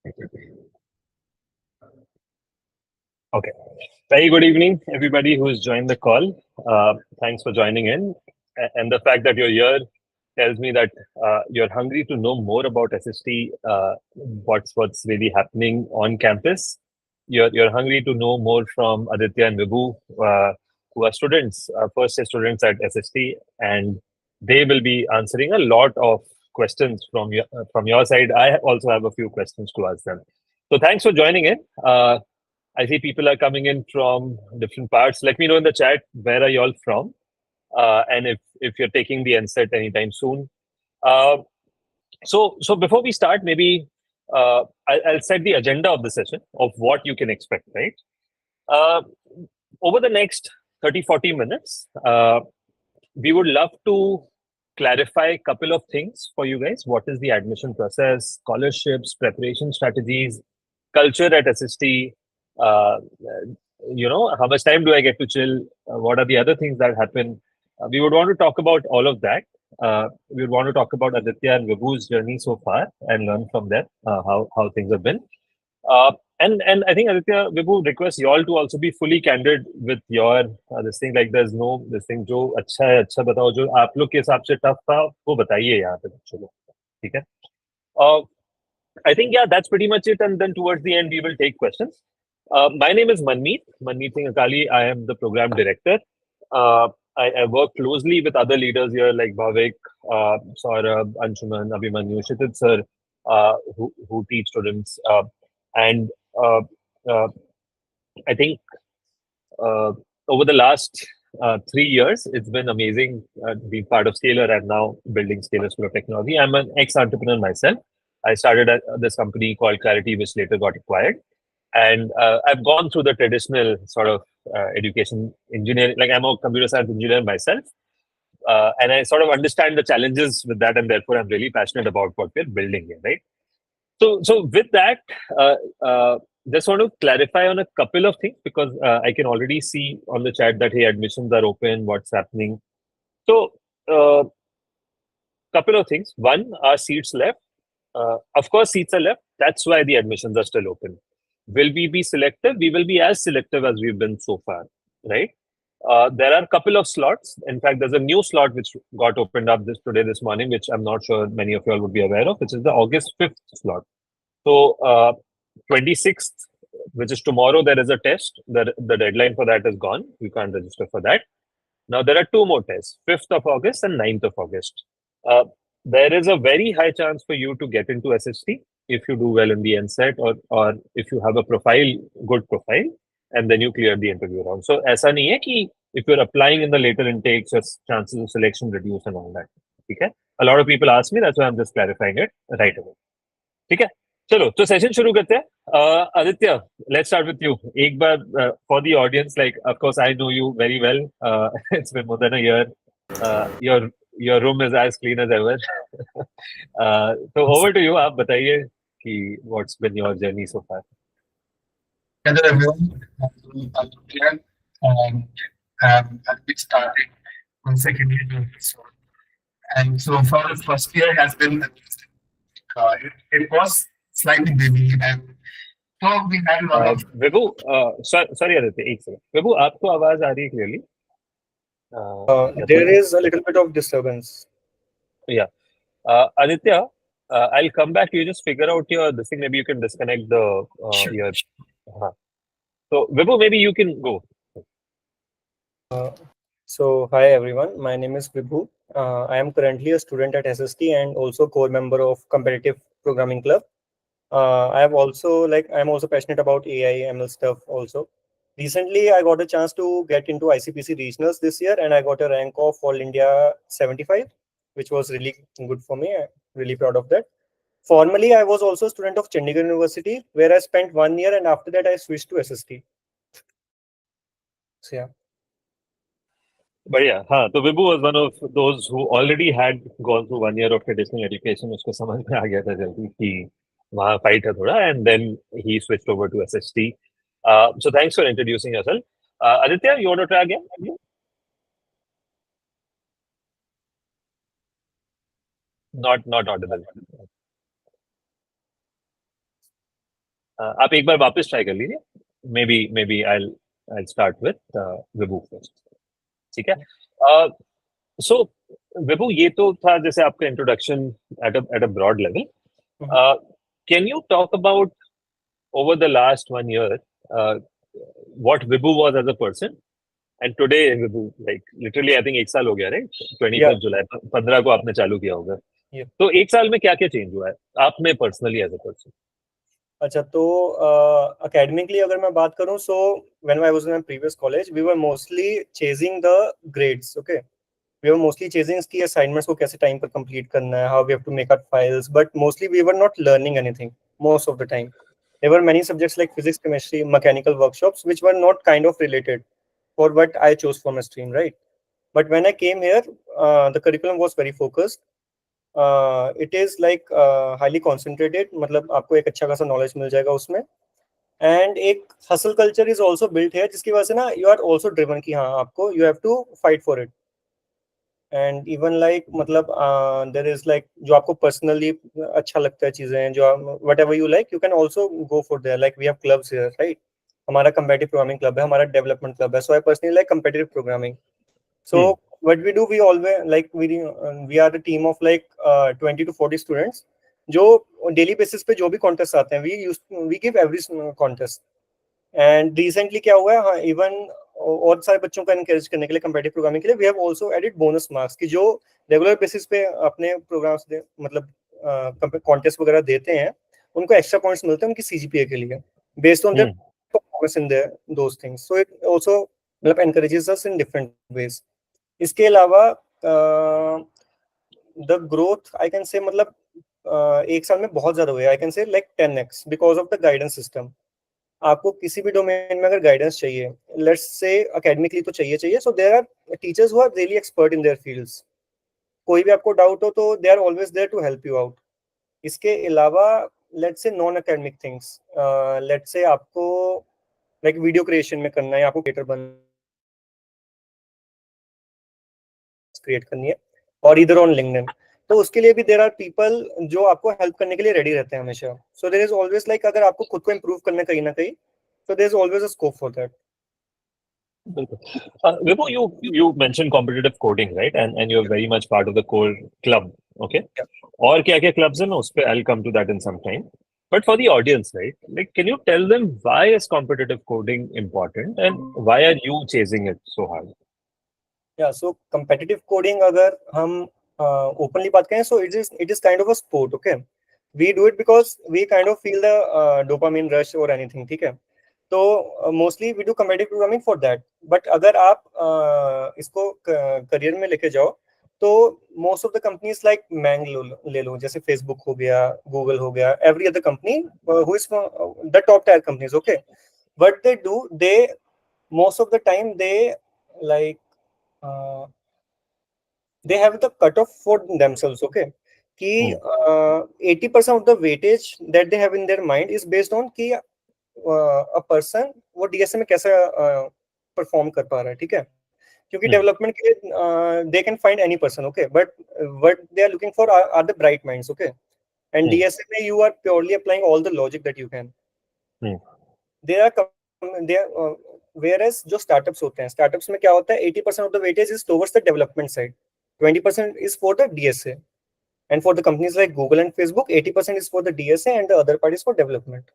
Okay. Very good evening, everybody who's joined the call. Thanks for joining in. And the fact that you're here tells me that you're hungry to know more about SST, what's really happening on campus. You're hungry to know more from Aditya and Vibhu, who are students, first year students at SST, and they will be answering a lot of questions from your side. I also have a few questions to ask them. So thanks for joining in. I see people are coming in from different parts. Let me know in the chat where are you all from, and if you're taking the NSET anytime soon. Uh, so before we start, maybe I'll set the agenda of the session of what you can expect. Right, uh, over the next 30-40 minutes, we would love to clarify a couple of things for you guys. What is the admission process, scholarships, preparation strategies, culture at SST? Uh, how much time do I get to chill? What are the other things that happen? We would want to talk about all of that. We would want to talk about Aditya and Vibhu's journey so far and learn from them how things have been. Uh, and I think Aditya, Vibhu, request you all to also be fully candid with your this thing. Like there's no this thing जो अच्छा है अच्छा बताओ जो आप लोग के हिसाब से टफ था वो बताइए यहाँ पे बच्चों को ठीक है. Uh, I think yeah that's pretty much it, and then towards the end we will take questions. My name is Manmeet Singh Akali. I am the program director. I work closely with other leaders here like Bhavik, Saurabh, Anshuman, Abhimanyu, Shitid sir, who teach students. And uh, uh, I think uh, over the last 3 years, it's been amazing being part of Scalar and now building Scalar School of Technology. I'm an ex-entrepreneur myself. I started at this company called Clarity, which later got acquired. And I've gone through the traditional sort of education engineering, like I'm a computer science engineer myself. And I sort of understand the challenges with that, and therefore I'm really passionate about what we're building here, right? So with that, uh, uh, just want to clarify on a couple of things because I can already see on the chat that hey, admissions are open. What's happening? So, couple of things. One, are seats left? Of course, seats are left. That's why the admissions are still open. Will we be selective? We will be as selective as we've been so far, right? There are a couple of slots. In fact, there's a new slot which got opened up this morning, which I'm not sure many of you all would be aware of, which is the August 5th slot. So 26th, which is tomorrow, there is a test. The deadline for that is gone. You can't register for that. Now there are two more tests, 5th of August and 9th of August. Uh, there is a very high chance for you to get into SST if you do well in the NSET or if you have a good profile, and then you clear the interview round. So ऐसा नहीं है कि if you're applying in the later intakes, your chances of selection reduce and all that. Okay? A lot of people ask me, that's why I'm just clarifying it right away. ठीक है. चलो तो session शुरू करते हैं. Aditya, let's start with you. एक बार for the audience, like of course I know you very well. It's been more than a year. Your room is as clean as ever. So over to you. आप बताइए कि what's been your journey so far. Hello everyone, I'm here and I'll be starting on second year episode. And so far the first year has been amazing. It was slightly busy and so we had a lot of Vibhu, sorry Aditya, एक second. विभू, आपको आवाज आ रही है clearly? There is a little bit of disturbance. Yeah. Aditya, I'll come back to you. Just figure out this thing. Maybe you can disconnect the Sure. your. So Vibhu, maybe you can go. So hi everyone, my name is Vibhu. I am currently a student at SST and also core member of competitive programming club. I'm also passionate about AI ML stuff also. Recently, I got a chance to get into ICPC regionals this year, and I got a rank of All India 75, which was really good for me. I'm really proud of that. Formerly, I was also a student of Chandigarh University, where I spent 1 year, and after that, I switched to SST. So yeah. But yeah, तो Vibhu was one of those who already had gone through 1 year of traditional education. उसको समझ में आ गया था जल्दी कि वहाँ fight है थोड़ा, and then he switched over to SST. So thanks for introducing yourself. Aditya, you want to try again? Not audible. आप एक बार वापस ट्राई कर लीजिए. May be I'll start with Vibhu first. ठीक है. सो विभू, ये तो था जैसे आपका introduction at a broad level. Can you talk about over the last 1 year what Vibhu was as a person and today Vibhu, like literally I think 1 साल हो गया, right? 25 जुलाई 15 को आपने चालू किया होगा. तो 1 साल में क्या क्या चेंज हुआ है आप में पर्सनली एज अ पर्सन? अच्छा, तो academically अगर मैं बात करूं, so when I was in my previous college we were mostly chasing the grades. Okay, we were mostly chasing की assignments को कैसे time पर complete करना है, how we have to make our files, but mostly we were not learning anything most of the time. There were many subjects like physics, chemistry, mechanical workshops which were not kind of related for what I chose for my stream, right? But when I came here, the curriculum was very focused. It is like highly concentrated, मतलब आपको एक अच्छा खासा knowledge मिल जाएगा उसमें. And एक hustle culture is also built है, जिसकी वजह से ना यू आर ऑल्सो ड्रिवन कि हाँ आपको you have to fight for it. And even like मतलब देर इज लाइक जो आपको पर्सनली अच्छा लगता है चीजें, जो whatever you like you can also go for there. Like we have clubs here, right? हमारा कंपेटिटिव प्रोग्रामिंग क्लब है, हमारा डेवलपमेंट क्लब है. So I personally like competitive programming. So what we do, we always like we are a team of like 20 to 40 students जो daily basis पे जो भी contest आते हैं we give every contest. And recently क्या हुआ है, हाँ इवन और सारे बच्चों को एनकरेज करने के लिए कंपेटिटिव प्रोग्रामिंग के लिए we have also added bonus marks की जो रेगुलर बेसिस पे अपने प्रोग्राम्स मतलब कॉन्टेस्ट वगैरह देते हैं, उनको एक्स्ट्रा पॉइंट्स मिलते हैं उनकी सीजीपीए के लिए based on their performance in their those things. So it also मतलब encourages us in different ways. इसके अलावा the growth I can say मतलब 1 साल में बहुत ज्यादा हुआ है. I can say like 10x because of the guidance system. आपको किसी भी डोमेन में अगर गाइडेंस चाहिए, लेट्स से एकेडमिकली तो चाहिए, so there are teachers who are really expert in their fields. कोई भी आपको डाउट हो तो they are always there to help you out. इसके अलावा let's say non academic things, let's say आपको लाइक वीडियो क्रिएशन में करना है, आपको क्रिएटर बनना क्रिएट करनी है और इधर ऑन लिंक्डइन, तो उसके लिए भी देयर आर पीपल जो आपको हेल्प करने के लिए रेडी रहते हैं हमेशा. So there is always like अगर आपको खुद को इम्प्रूव करना कहीं ना कहीं, so there's always a scope for that. Vibhu, you mentioned competitive coding, right? And you're very much part of the core club, okay? Yeah. और क्या-क्या clubs हैं ना उस पे I'll come to that in some time. But for the audience, right? Like, can you tell them why is competitive coding important and why are you chasing it so hard? Yeah, so competitive coding अगर हम openly बात करें, so it is kind of a sport, okay? We do it because we kind of feel the dopamine rush or anything, ठीक है? तो mostly we do competitive programming for that. But अगर आप इसको करियर में लेके जाओ तो most of the companies like MAANG ले लो, जैसे फेसबुक हो गया, गूगल हो गया, every other company who is the top tier companies, okay? But they do they most of the time they like they have the cutoff for themselves, okay? कि 80% of the weightage that they have in their mind is based on कि a person वो DSA में कैसा perform कर पा रहा है, ठीक है? क्योंकि डेवलपमेंट के लिए they can find any person, okay? But what they are looking for are the bright minds, okay? And DSA में you are purely applying all the logic that you can. There are whereas जो startups होते हैं, startups में क्या होता है, 80% of the weightage is towards the development side, 20% is for the DSA, and for the companies like Google and Facebook 80% is for the DSA and the other part is for development.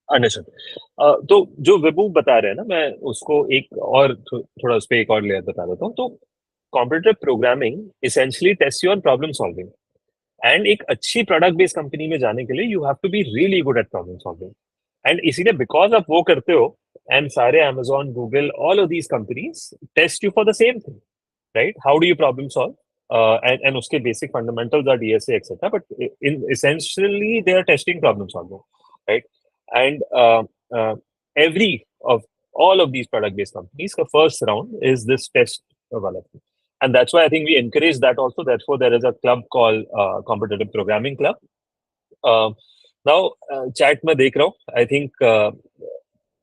Understood. तो जो विभू बता रहे हैं ना, मैं उसको एक और थोड़ा उस पर एक और लेयर बता देता हूँ. तो competitive programming essentially test your problem solving. And एक अच्छी प्रोडक्ट बेस्ड कंपनी में जाने के लिए you have to be really good at problem solving. And इसीलिए बिकॉज आप वो करते हो एंड सारे Amazon, Google, all of these companies test you for the same thing, right? How do you problem solve? And उसके basic fundamentals are DSA, etc. But essentially they are testing problem solving, right? And every of all of these product-based companies, the first round is this test development, and that's why I think we encourage that also. Therefore, there is a club called Competitive Programming Club. Now, chat में देख रहा हूँ. I think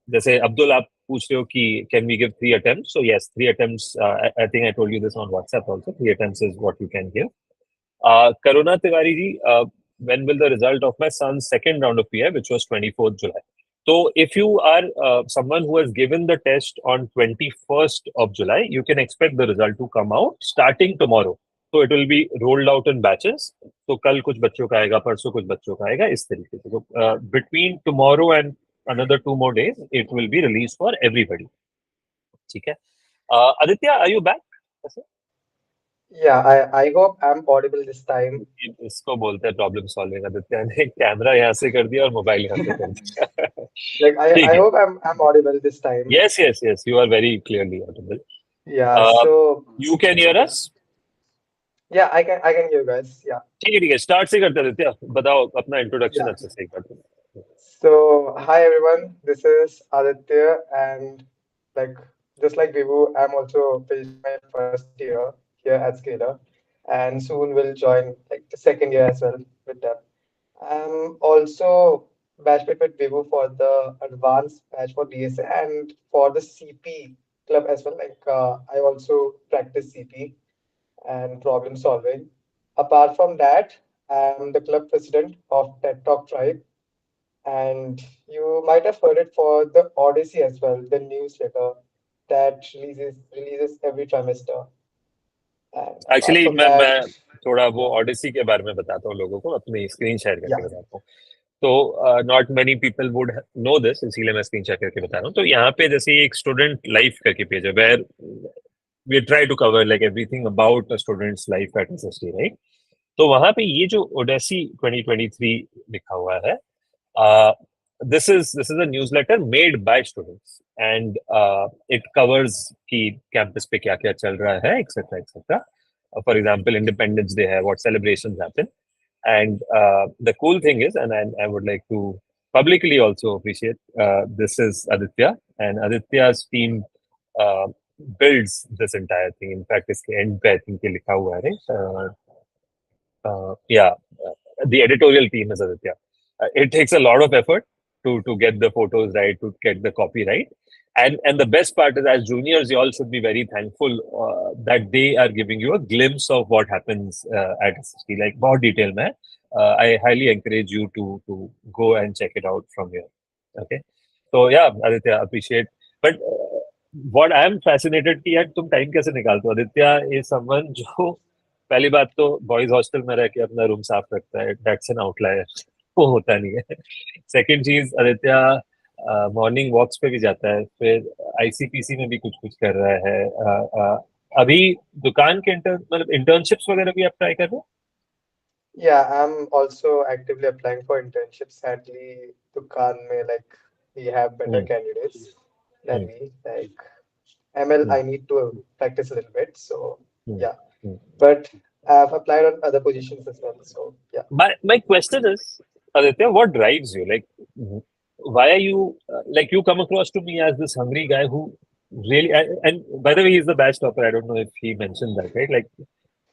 जैसे अब्दुल आप पूछ रहे हो कि can we give 3 attempts? So yes, 3 attempts. I think I told you this on WhatsApp also. 3 attempts is what you can give. Karuna Tiwari ji, when will the result of my son's second round of PI, which was 24th July. So if you are someone who has given the test on 21st of July, you can expect the result to come out starting tomorrow. So it will be rolled out in batches. तो कल कुछ बच्चों का आएगा, परसों कुछ बच्चों का आएगा, इस तरीके से. So between tomorrow and another 2 more days, it will be released for everybody. ठीक है. Aditya, are you back? Yeah, I hope I'm audible this time. इसको बोलते हैं प्रॉब्लम सॉल्विंग. आदित्य ने कैमरा यहाँ से कर दिया और मोबाइल यहाँ से कर दिया. Like ठीक I है. hope I'm audible this time. Yes, you are very clearly audible. Yeah, so You can hear us? yeah, I can hear you guys. Yeah. ठीक है. स्टार्ट से करते हैं. आदित्य, बताओ अपना इंट्रोडक्शन Yeah. अच्छे से एक बार. So hi everyone, this is Aditya, and like just like Vivu, I'm also finishing my first year here at Scalar, and soon will join like the second year as well with them. I'm also batchmate with Vivu for the advanced batch for DSA and for the CP club as well. Like I also practice CP and problem solving. Apart from that, I'm the club president of TED Talk Tribe, and you might have heard it for the Odyssey as well, the newsletter that releases every trimester. And apart actually from मैं that, थोड़ा वो yeah, Odyssey के बारे में बताता हूँ लोगों को, अपनी स्क्रीन शेयर करके yeah, बताता हूँ. तो not many people would know this, इसीलिए मैं स्क्रीन शेयर करके बता रहा हूँ. तो यहाँ पे जैसे एक स्टूडेंट लाइफ करके पेज है, where we try to cover like everything about a student's life at SST, right. तो वहां पे ये जो ओडेसी 2023 लिखा हुआ है, this is a newsletter made by students, and it covers कि campus पे क्या क्या चल रहा है, etc etc. For example, Independence Day है, what celebrations happen. And the cool thing is, and I would like to publicly also appreciate, this is Aditya, and Aditya's team uh, builds this entire thing. In fact, इसके end पे I think ये लिखा हुआ है, right? Yeah, the editorial team is Aditya. It takes a lot of effort to get the photos right, to get the copy right. And the best part is, as juniors, you all should be very thankful that they are giving you a glimpse of what happens at SST, like more detail. Mein, I highly encourage you to go and check it out from here. Okay. So yeah, Aditya, appreciate. But what I am fascinated कि यार तुम time कैसे निकालते हो? Aditya is someone जो पहली बात तो बॉयज हॉस्टल में रह के अपना रूम साफ रखता है, दैट्स एन आउटलायर. वो होता नहीं है. सेकंड चीज, आदित्य मॉर्निंग वॉक्स पे भी जाता है, फिर आईसीपीसी में भी कुछ कुछ कर रहा है. अभी दुकान के मतलब इंटर्नशिप्स वगैरह भी आप ट्राई कर रहे हो? yeah. I'm also actively applying for internships. Sadly, Dukan mein like we have better candidates than me. Like ML, I need to practice a little bit. So yeah, but I've applied on other positions as well. So yeah. My question is, Aditya, what drives you? Like, why are you like you come across to me as this hungry guy who really and by the way, he's the batch topper. I don't know if he mentioned that, right? Like,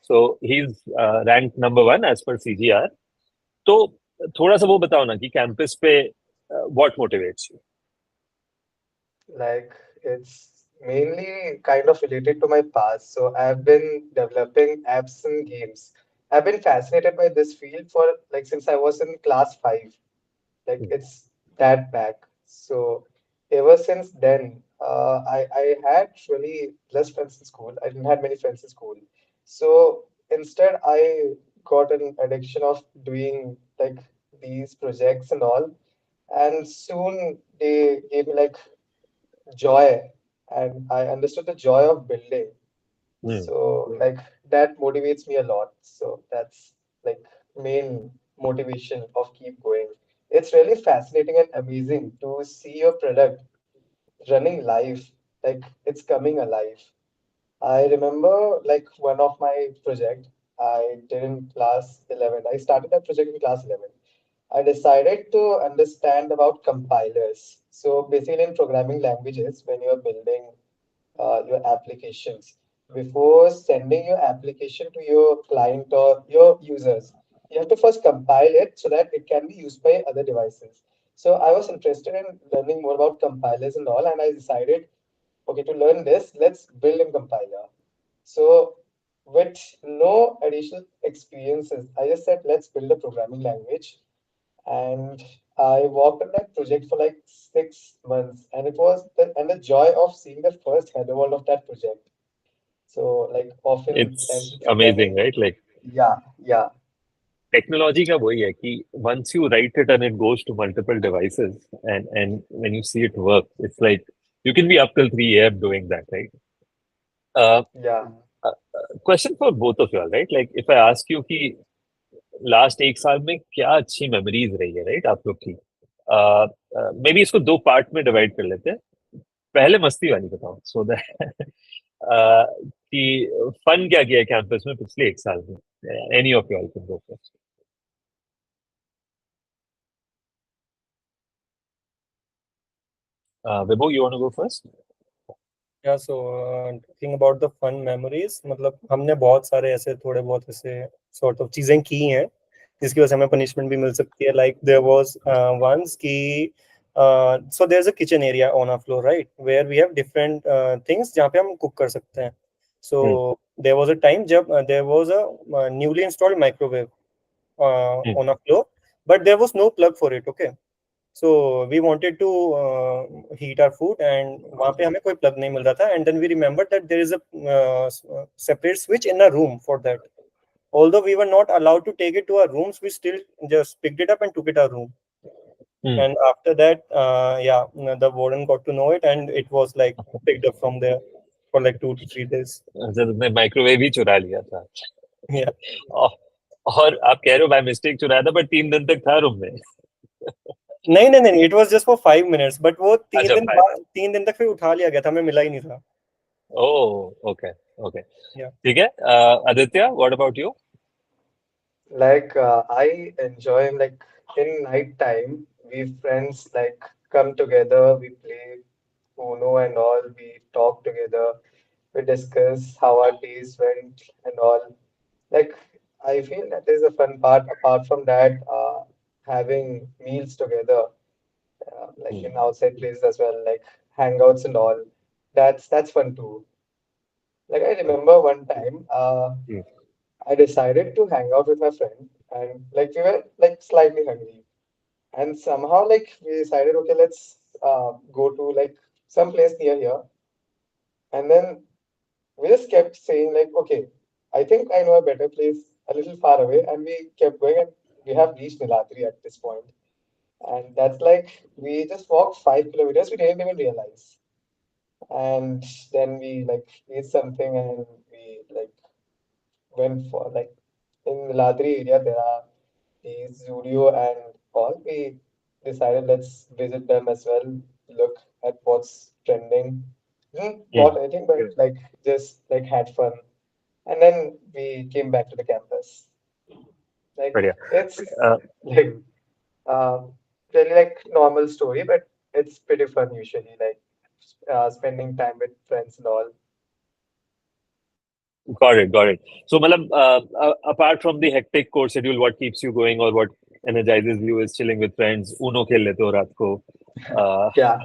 so he's ranked number 1 as per CGR. तो थोड़ा सा वो बताओ ना कि campus पे what motivates you? Like it's mainly kind of related to my past. So I've been developing apps and games. I've been fascinated by this field for like since I was in class 5. Like it's that back. So ever since then, I had really less friends in school. I didn't have many friends in school. So instead, I got an addiction of doing like these projects and all. And soon they gave me like joy, and I understood the joy of building. So like that motivates me a lot. So that's like main motivation of keep going. It's really fascinating and amazing to see your product running live, like it's coming alive. I remember like one of my project I did in class 11. I started that project in class 11. I decided to understand about compilers. So basically in programming languages, when you're building your applications, before sending your application to your client or your users, you have to first compile it so that it can be used by other devices. So I was interested in learning more about compilers and all, and I decided, okay, to learn this, let's build a compiler. So with no additional experiences. I just said, let's build a programming language. And I worked on that project for like 6 months. And it was the joy of seeing the first hello world of that project. So, like, often It's and amazing, programming, right? Like yeah, yeah, technology का वही है कि once you write it and it goes to multiple devices and when you see it work, it's like you can be up till 3 a.m. doing that, right? Uh, yeah. question for both of you all, right? Like if I ask you कि last एक साल में क्या अच्छी memories रही है, right, आप लोग की, मे बी इसको दो पार्ट में डिवाइड कर लेते हैं. पहले मस्ती वाली बताओ, सो दैट कि फन क्या किया है कैंपस में पिछले एक साल में. Any of you all can go first. Vibhu, you want to go first? Yeah so think about the fun memories, मतलब हमने बहुत सारे ऐसे थोड़े बहुत ऐसे सॉर्ट ऑफ चीजें की हैं जिसकी वजह से हमें पनिशमेंट भी मिल सकती है. लाइक देयर वाज वंस की so there is a kitchen area on a floor, right, where we have different things जहाँ पे हम कुक कर सकते हैं. So there was a time जब there was a newly installed microwave on a floor, but there was no plug for it. Okay, so we wanted to heat our food and वहाँ पे हमें कोई plug नहीं मिल रहा था, and then we remembered that there is a separate switch in a room for that. Although we were not allowed to take it to our rooms, we still just picked it up and took it our room. And after that, yeah, the warden got to know it, and it was like picked up from there for like 2 to 3 days. तुमने microwave ही चुरा लिया था. Yeah. और और आप कह रहे हो बाय मिस्टेक चुराया था, बट 3 दिन तक था रूम में. नहीं नहीं नहीं, it was just for 5 minutes, but वो तीन अच्छा, दिन फाइव. बाद 3 दिन तक फिर उठा लिया गया था, हमें मिला ही नहीं था. ओह, ओके, ओके, Yeah. ठीक है. Aditya, what about you? Like, I enjoy like in night time, we friends like come together, we play Uno and all, we talk together, we discuss how our days went and all. Like, I feel that is a fun part. Apart from that, having meals together, like in outside places as well, like hangouts and all. That's fun too. Like I remember one time, I decided to hang out with my friend, and like we were like slightly hungry, and somehow like we decided, okay, let's go to like some place near here, and then we just kept saying like, okay, I think I know a better place a little far away, and we kept going, and we have reached Nilatri at this point, and that's like we just walked 5 kilometers, we didn't even realize, and then we like ate something, and we like went for like in the Ladri area there are these Zudio and all. We decided let's visit them as well, look at what's trending. Didn't bought anything, but like just like had fun. And then we came back to the campus. Like बढ़िया. it's like uh, really like normal story, but it's pretty fun usually. Like spending time with friends and all. Got it, got it. So, मतलब, apart from the hectic course schedule, what keeps you going or what energizes you is chilling with friends. Uno खेल लेते हो रात को. Uh, Yeah.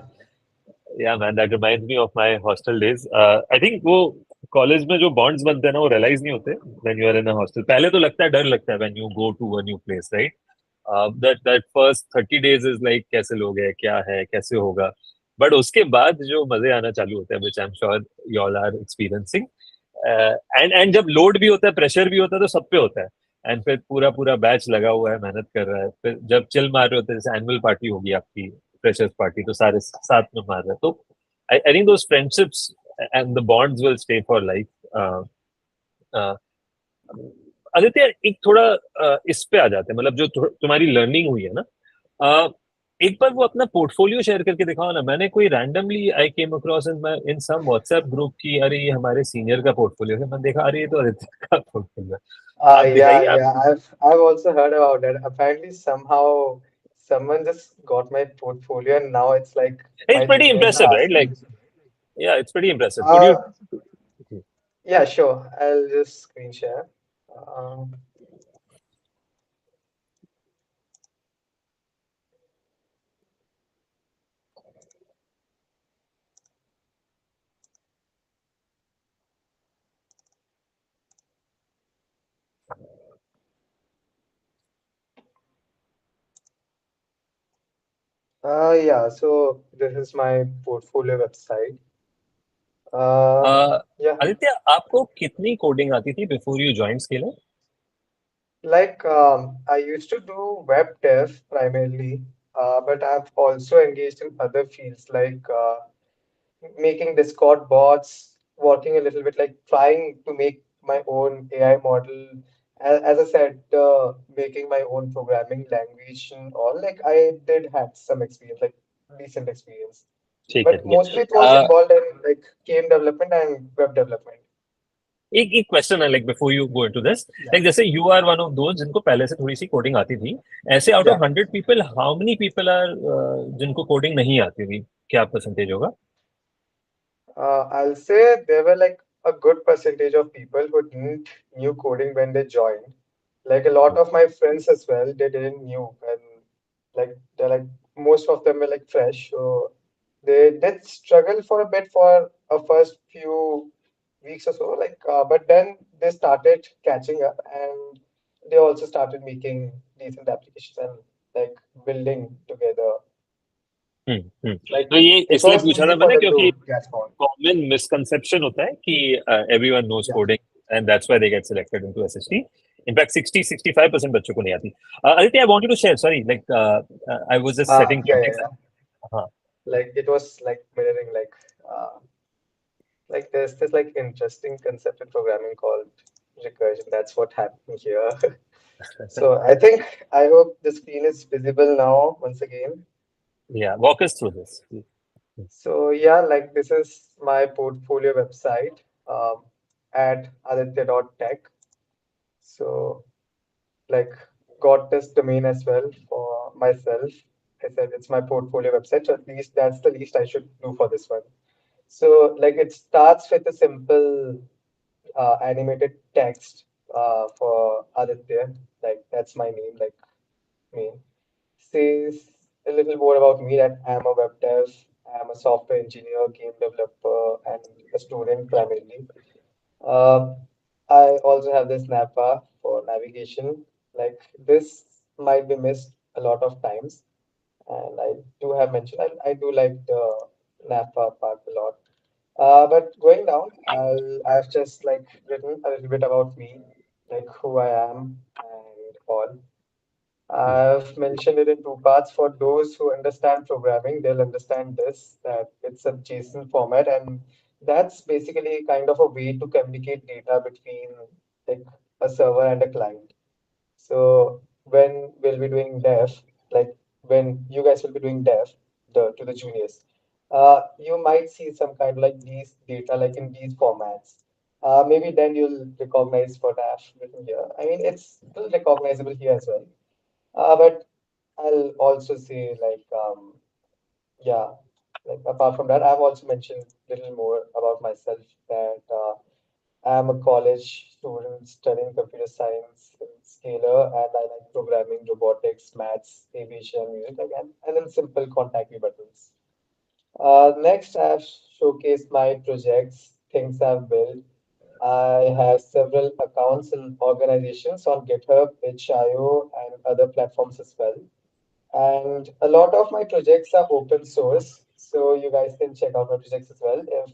yeah, man, that reminds me of my hostel days. I think वो college में जो bonds बनते हैं ना, वो रियलाइज नहीं होते when you are in a hostel. पहले तो लगता है, डर लगता है when you go to a new place, right? That first 30 days is like कैसे लोग हैं, क्या है, कैसे होगा. बट उसके बाद जो मजे आना चालू होते हैं, which I'm sure you all are experiencing. And जब लोड भी होता है, प्रेशर भी होता है, तो सब पे होता है. एंड फिर पूरा पूरा बैच लगा हुआ है, मेहनत कर रहा है. फिर जब चिल मार रहे होते हैं, जैसे एनुअल पार्टी होगी आपकी, फ्रेशर्स पार्टी, तो सारे साथ में मार रहे हैं. तो I think those friendships and the bonds will stay for life. Aditya, एक थोड़ा इस पे आ जाते हैं, मतलब जो तुम्हारी लर्निंग हुई है ना, एक बार वो अपना पोर्टफोलियो शेयर करके दिखाओ ना. मैंने कोई randomly I came across in some WhatsApp group की, अरे ये हमारे सीनियर का पोर्टफोलियो है. मैंने देखा, अरे ये तो आदित्य का पोर्टफोलियो है. आप Yeah, दिखाइए आप. yeah. I've also heard about that. Apparently, somehow someone just got my portfolio, and now it's like It's my pretty juniors impressive, are right? Like, asking. yeah, it's pretty impressive. Could you? Uh, yeah, sure. I'll just screen share. Uh, Yeah, so this is my portfolio website. Uh, yeah, Aditya आपको कितनी coding आती थी before you join scalar? like I used to do web dev primarily, but I've also engaged in other fields like making Discord bots, working a little bit like trying to make my own AI model. As I said, making my own programming language and all. Like I did have some experience, like decent experience, ठीक है, but ठीक mostly it was है. involved in like game development and web development. एक question है, like before you go into this, Yeah, like जैसे you are one of those जिनको पहले से थोड़ी सी कोडिंग आती थी, ऐसे out yeah. Of 100 people how many people are जिनको कोडिंग नहीं आती थी? क्या परसेंटेज होगा? I'll say there were like a good percentage of people who didn't knew coding when they joined. Like a lot of my friends as well, they didn't knew, and like they're like most of them were like fresh, so they did struggle for a bit for a first few weeks or so. Like, but then they started catching up, and they also started making decent applications and like building together. Like तो ये it इसलिए was पूछा easy था for मैंने them क्योंकि to catch on. Common misconception होता है कि everyone knows Yeah. Coding and that's why they get selected into SST. In fact 60-65% बच्चों को नहीं आती. Aditya, I want you to share, sorry, like I was just setting Yeah, yeah, context. yeah. हाँ. Like it was like mirroring like there's this like interesting concept in programming called recursion. That's what happened here. So I think I hope the screen is visible now once again. Yeah, walk us through this. So yeah, like this is my portfolio website at aditya.tech. So like got this domain as well for myself. I said it's my portfolio website, so at least that's the least I should do for this one. So like it starts with a simple animated text for Aditya. Like that's my name, like me. Says a little more about me that I'm a web dev, I'm a software engineer, game developer, and a student primarily. Um, I also have this nav bar for navigation. Like this might be missed a lot of times, and I do have mentioned I do like the nav bar part a lot. But going down, I've just like written a little bit about me, like who I am and all. I've mentioned it in two parts. For those who understand programming, they'll understand this, that it's a JSON format, and that's basically kind of a way to communicate data between like a server and a client. So when we'll be doing dev, like when you guys will be doing dev to the juniors, you might see some kind of like these data like in these formats. Maybe then you'll recognize what I've written here. I mean, it's still recognizable here as well. But I'll also say yeah, like apart from that, I've also mentioned a little more about myself that I'm a college student studying computer science in Scalar, and I like programming, robotics, maths, aviation, music, like, and then simple contact me buttons. Next, I've showcased my projects, things I've built. I have several accounts in organizations on GitHub, itch.io, and other platforms as well. And a lot of my projects are open source, so you guys can check out my projects as well if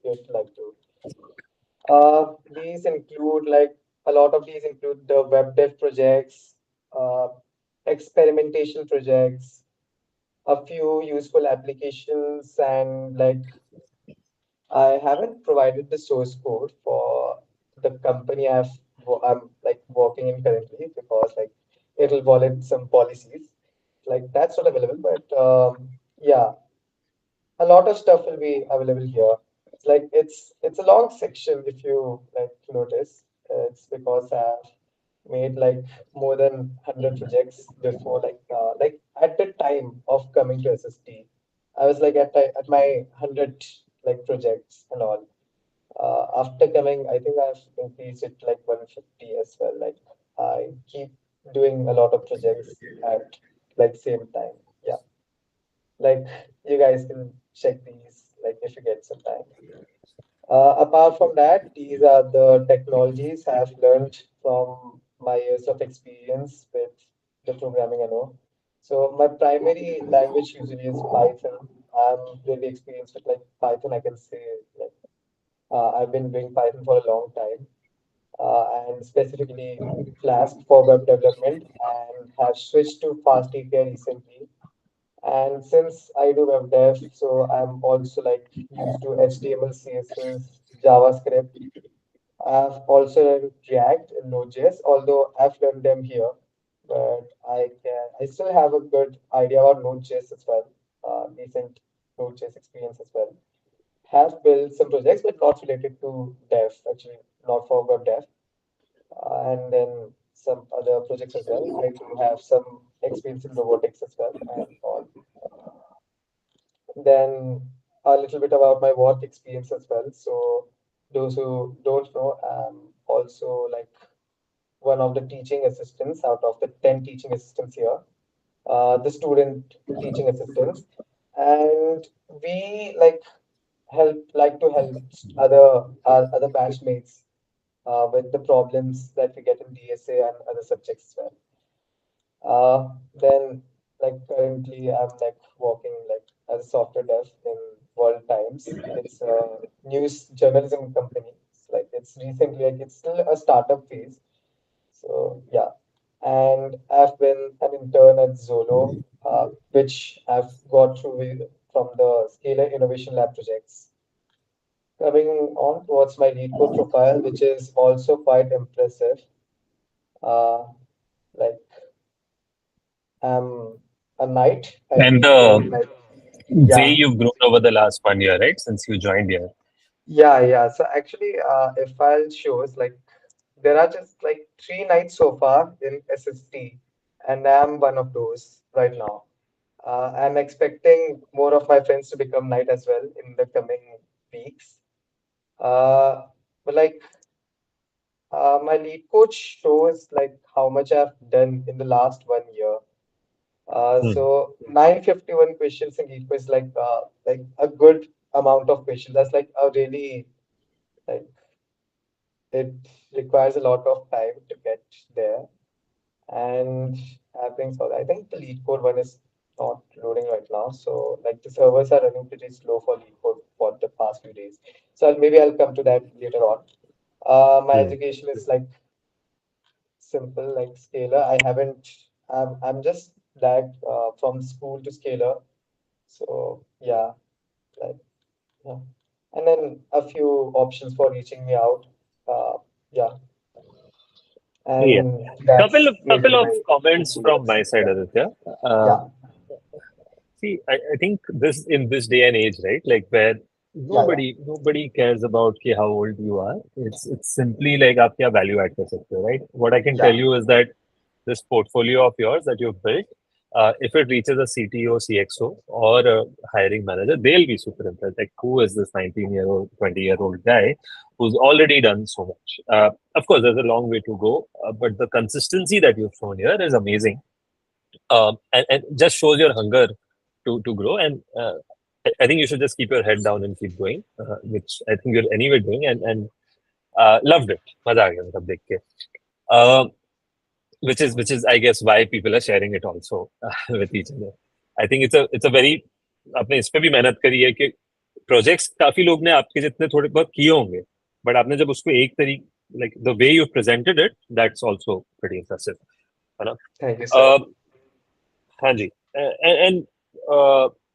you'd like to. These include like a lot of these include the web dev projects, uh, experimentation projects, a few useful applications, and like I haven't provided the source code for the company I'm like working in currently because like it'll violate some policies. Like that's not available, but yeah, a lot of stuff will be available here. It's like it's a long section if you like notice. It's because I've made like more than 100 projects before like at the time of coming to SST. I was like at my 100 like projects and all. After coming, I think I've increased it like 150 as well. Like I keep doing a lot of projects at like same time. Yeah, like you guys can check these like if you get some time. Apart from that, these are the technologies I've learned from my years of experience with the programming I know. So my primary language usually is Python. I'm really experienced with like Python. I can say like I've been doing Python for a long time, and specifically Flask for web development, and have switched to Fast API recently. And since I do web dev, so I'm also like used to HTML, CSS, JavaScript. I've also learned React and Node.js, although I've learned them here, but I still have a good idea about Node.js as well, decent Node.js experience as well. Have built some projects, but not related to dev, actually, not for web dev, and then some other projects as well. I do have some experience in robotics as well, and all. Then a little bit about my work experience as well. So those who don't know, I'm also like one of the teaching assistants out of the 10 teaching assistants here, the student teaching assistants. And we like to help other batchmates with the problems that we get in DSA and other subjects as well. Then like currently I'm like working like as a software dev in World Times. It's a news journalism company. It's recently like it's still a startup phase. So yeah, and I've been an intern at Zolo, which I've got through from the Scalar Innovation Lab projects. Coming on towards my lead code profile, which is also quite impressive. Uh, like I'm a knight. I And believe in the like way yeah, you've grown over the last 1 year, right? Since you joined here. yeah. So actually, if I'll show us like there are just like three knights so far in SST, and I'm one of those right now. I'm expecting more of my friends to become knight as well in the coming weeks. Uh, but like my lead coach shows like how much I've done in the last 1 year. Hmm. So 951 questions in lead coach is like a good amount of questions. That's like a really like it requires a lot of time to get there. And having so I think the lead code one is not loading right now. So like the servers are running pretty slow for lead code for the past few days. So maybe I'll come to that later on. My Hmm. education is like simple, like scalar. I haven't. I'm just that from school to scalar. So yeah, like yeah, and then a few options for reaching me out. Uh, yeah, Yeah. and Couple that's of couple majorly of my comments from experience. my side, Yeah, Aditya. Uh, yeah, See, I think this in this day and age, right? Like where yeah, yeah, nobody cares about ki how old you are. It's simply like आप क्या value add कर सकते हो, right? What I can tell yeah, you is that this portfolio of yours that you've built, if it reaches a CTO, CXO, or a hiring manager, they'll be super impressed. Like, who is this 19-year-old, 20-year-old guy who's already done so much? Of course, there's a long way to go, but the consistency that you've shown here is amazing, and just shows your hunger to grow. And I think you should just keep your head down and keep going, which I think you're anyway doing, and loved it. मजा आ गया मतलब देख के. Uh, which is I guess why people are sharing it also with each other. I think it's a very आपने इस पे भी मेहनत करी है कि प्रोजेक्ट्स काफी लोग ने आपके जितने थोड़े बहुत किए होंगे, बट आपने जब उसको एक तरीके like the way you presented it, that's also pretty impressive, है ना? thank you, sir. Uh, हाँ जी. And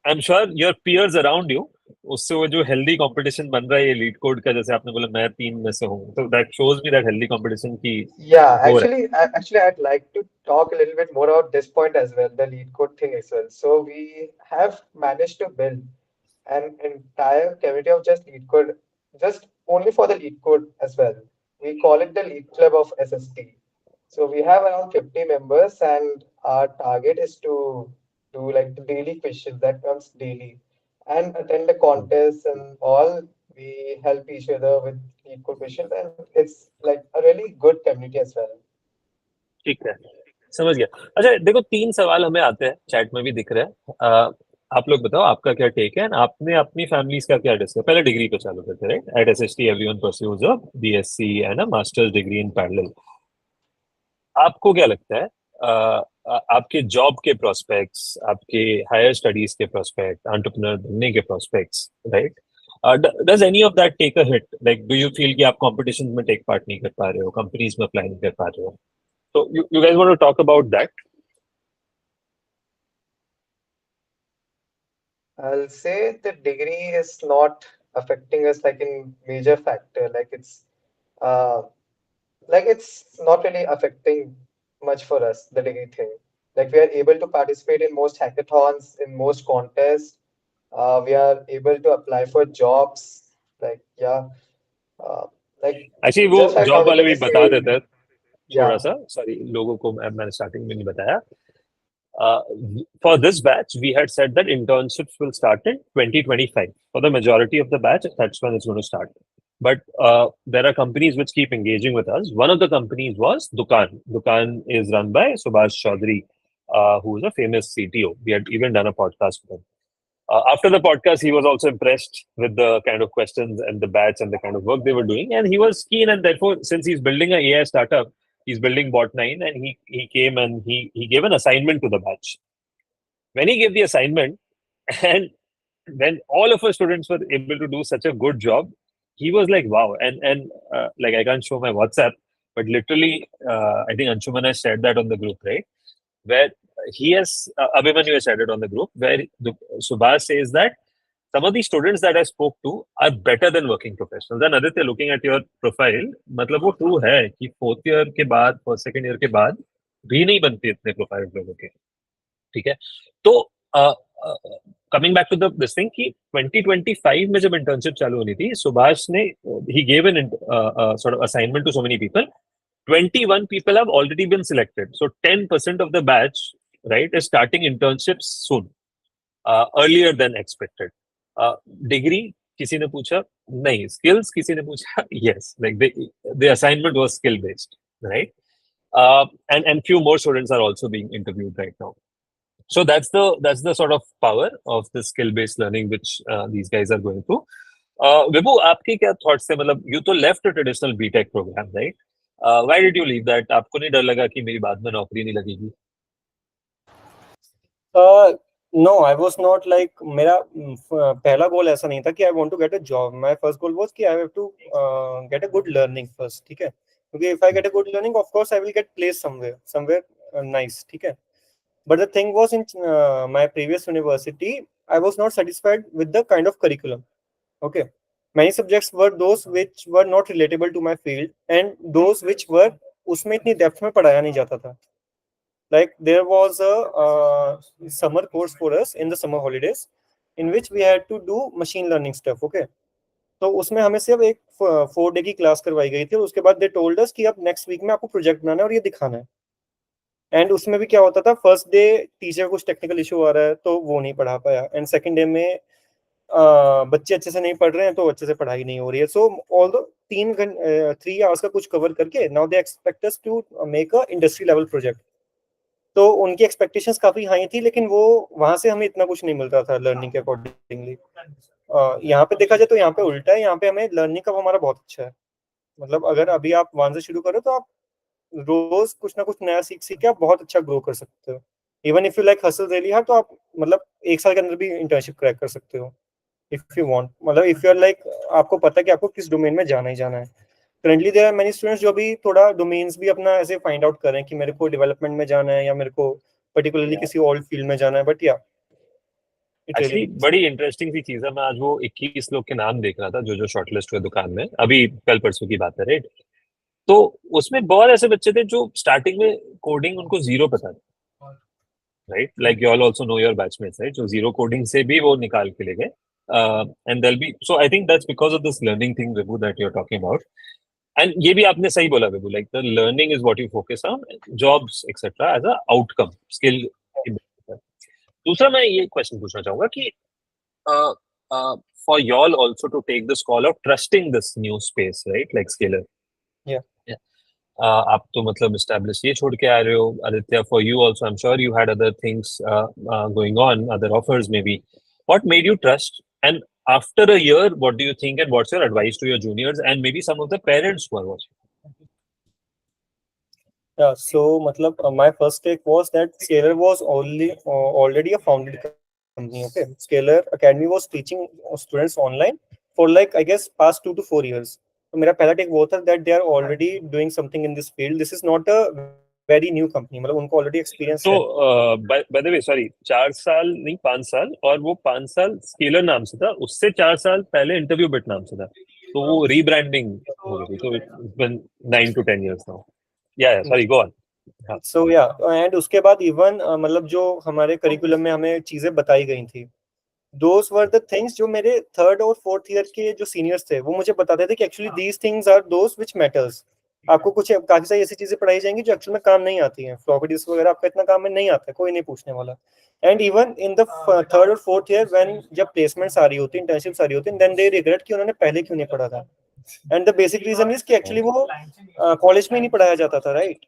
I am sure your peers around you, उससे वो जो हेल्दी कंपटीशन बन रहा है ये लीड कोड का, जैसे आपने बोला मैं 3 में से हूँ, तो that shows me that healthy competition की Yeah, हो रहा actually, I'd like to talk a little bit more about this point as well, the lead code thing as well. So we have managed to build an entire community of just lead code, just only for the lead code as well. We call it the lead club of SST. So we have around 50 members, and our target is to do like the daily questions that comes daily and attend the है. contests and all. We help each other with lead code questions, and it's like a really good community as well. ठीक है, समझ गया. अच्छा देखो, 3 सवाल हमें आते हैं, चैट में भी दिख रहा है. आप लोग बताओ आपका क्या टेक है, आपने अपनी फैमिलीज का क्या डिस्कस. पहले डिग्री पे चालू करते, right? At SST everyone pursues a BSc and a masters degree in parallel. आपको क्या लगता है आपके जॉब के प्रोस्पेक्ट्स, आपके हायर स्टडीज के प्रोस्पेक्ट, एंटरप्रेन्योर बनने के प्रोस्पेक्ट्स, right? Does any of that take a hit? Like do you feel कि आप कॉम्पिटिशन में टेक पार्ट नहीं कर पा रहे हो, कंपनीज में अप्लाई नहीं कर पा रहे हो? तो you guys want to talk about that? I'll say the degree is not affecting us like in major factor. Uh, it's not really affecting much for us, the degree thing. Like we are able to participate in most hackathons, in most contests. We are able to apply for jobs. Like yeah, uh, like actually वो just like how job we वाले can भी just बता say देते हैं थोड़ा yeah. सा, sorry लोगों को मैंने स्टार्टिंग में नहीं बताया. Uh, for this batch, we had said that internships will start in 2025. For the majority of the batch, that's when it's going to start. But there are companies which keep engaging with us. One of the companies was Dukan. Dukan is run by Subhash Chaudhary, who is a famous CTO. We had even done a podcast with him. After the podcast, he was also impressed with the kind of questions and the batch and the kind of work they were doing. And he was keen. And therefore, since he's building an AI startup, he's building Bot9, and he came and he gave an assignment to the batch. When he gave the assignment, and when all of our students were able to do such a good job, he was like, wow. And like, I can't show my WhatsApp, but literally, I think Anshuman has shared that on the group, right? Where he has, Abhimanyu has shared it on the group, where Subhash says that some of the students that I spoke to are better than working professionals. And Aditya, looking at your profile, मतलब वो true है कि fourth year के बाद, first second year के बाद भी नहीं बनते इतने प्रोफाइल लोगों के, ठीक है? तो coming back to this thing कि 2025 में जब इंटर्नशिप चालू होनी थी, सुभाष ने ही gave an sort of assignment to so many people. 21 people have already been selected. So 10% of the batch, right, is starting internships soon, earlier than expected. Degree, किसी ने पूछा नहीं. Skills, किसी ने पूछा yes. Like the assignment was skill based, right? And few more students are also being interviewed right now. So that's the sort of power of the skill based learning which these guys are going through. Vibhu, आपके क्या thoughts थे? मतलब you तो left a traditional BTech program, right? Why did you leave that? आपको नहीं डर लगा कि मेरी बाद में नौकरी नहीं लगेगी? No, I was not like मेरा पहला गोल ऐसा नहीं था कि I want to get a job. My first goal was कि I have to get a good learning first, ठीक है? क्योंकि if I get a good learning, of course I will get placed somewhere nice, ठीक है? But the thing was in my previous university, I was not satisfied with the kind of curriculum. Okay, many subjects were those which were not relatable to my field, and those which were उसमें इतनी depth में पढ़ाया नहीं जाता था. Like there was a summer course for us in the summer holidays in which we had to do machine learning stuff. Okay, तो उसमें हमें सिर्फ एक 4 डे की क्लास करवाई गई थी. उसके बाद दे टोल्ड अस कि अब नेक्स्ट वीक में आपको प्रोजेक्ट बनाना है और ये दिखाना है. एंड उसमें भी क्या होता था, फर्स्ट डे टीचर कुछ टेक्निकल इशू आ रहा है तो वो नहीं पढ़ा पाया, एंड सेकंड डे में बच्चे अच्छे से नहीं पढ़ रहे हैं तो अच्छे से पढ़ाई नहीं हो रही है. सो ऑल दो 3 आवर्स का कुछ कवर करके now they expect us to make a industry level project. तो उनकी एक्सपेक्टेशंस काफी हाई थी, लेकिन वो वहां से हमें इतना कुछ नहीं मिलता था लर्निंग के अकॉर्डिंगली. यहाँ पे देखा जाए तो यहाँ पे उल्टा है. यहाँ पे हमें लर्निंग का हमारा बहुत अच्छा है. मतलब अगर अभी आप वहां से शुरू करो तो आप रोज कुछ ना कुछ नया सीख सीख के आप बहुत अच्छा ग्रो कर सकते हो. Even if you like hustle really hard तो आप मतलब 1 साल के अंदर भी इंटर्नशिप क्रैक कर सकते हो इफ यू वांट. मतलब इफ यू आर लाइक आपको पता है कि आपको किस डोमेन में जाना ही जाना है. Currently there are many students जो भी थोड़ा डोमेन्स भी अपना ऐसे फाइंड आउट कर रहे हैं कि मेरे को डेवलपमेंट में जाना है या मेरे को पर्टिकुलरली किसी और फील्ड में जाना है. बट या इट एक्चुअली रियली बड़ी इंटरेस्टिंग सी चीज है. मैं आज वो 21 लोग के नाम देख रहा था जो शॉर्टलिस्ट हुए दुकान में, अभी कल परसों की बात है, राइट? तो उसमें बहुत ऐसे बच्चे थे जो स्टार्टिंग में कोडिंग उनको जीरो पता था, right? Like you all also know your batchmates, right? जो जीरो कोडिंग से भी वो निकाल के ले गए. And there be, so I think that's because of this learning thing, Vibhu, that you are talking about. And ये भी आपने सही बोला Vibhu, like the learning is what you focus on, jobs etcetera as a outcome skill. दूसरा मैं ये question पूछना चाहूंगा कि for y'all also to take this call of trusting this new space, right? Like Scalar. Yeah. आप तो मतलब established ये छोड़ के आ रहे हो. Aditya, for you also, I'm sure you had other things going on, other offers maybe. What made you trust? And after a year, what do you think, and what's your advice to your juniors and maybe some of the parents who are watching? Yeah, so मतलब my first take was that Scalar was already a founded company. Okay, Scalar Academy was teaching students online for like I guess past 2 to 4 years. तो मेरा पहला take वो था that they are already doing something in this field. This is not a very new company. मतलब उनको already experience है. तो by the way sorry 4 साल नहीं 5 साल, और वो 5 साल स्केलर नाम से था, उससे 4 साल पहले इंटरव्यू बिट नाम से था, तो वो रीब्रांडिंग हो गई थी, तो it's been 9 to 10 years now. या सॉरी गो ऑन। हाँ So yeah, and उसके बाद इवन मतलब जो हमारे करिकुलम में हमें चीजें बताई गई थी, दोज वर द थिंग्स जो मेरे थर्ड और फोर्थ ईयर के जो सीनियर्स थे वो मुझे बताते थे कि actually these things are those which matters. आपको कुछ काफी सारी ऐसी चीजें पढ़ाई जाएंगी जो एक्चुअल में काम नहीं आती हैं, प्रॉपर्टीज वगैरह आपका इतना काम में नहीं आता है, कोई नहीं पूछने वाला। And even in the third और फोर्थ ईयर व्हेन जब प्लेसमेंट्स आ रही होती, इंटर्नशिप्स आ रही होती, देन दे रिग्रेट कि उन्होंने पहले क्यों नहीं पढ़ा था। And the basic reason is कि एक्चुअली वो कॉलेज में ही नहीं पढ़ाया जाता था, राइट।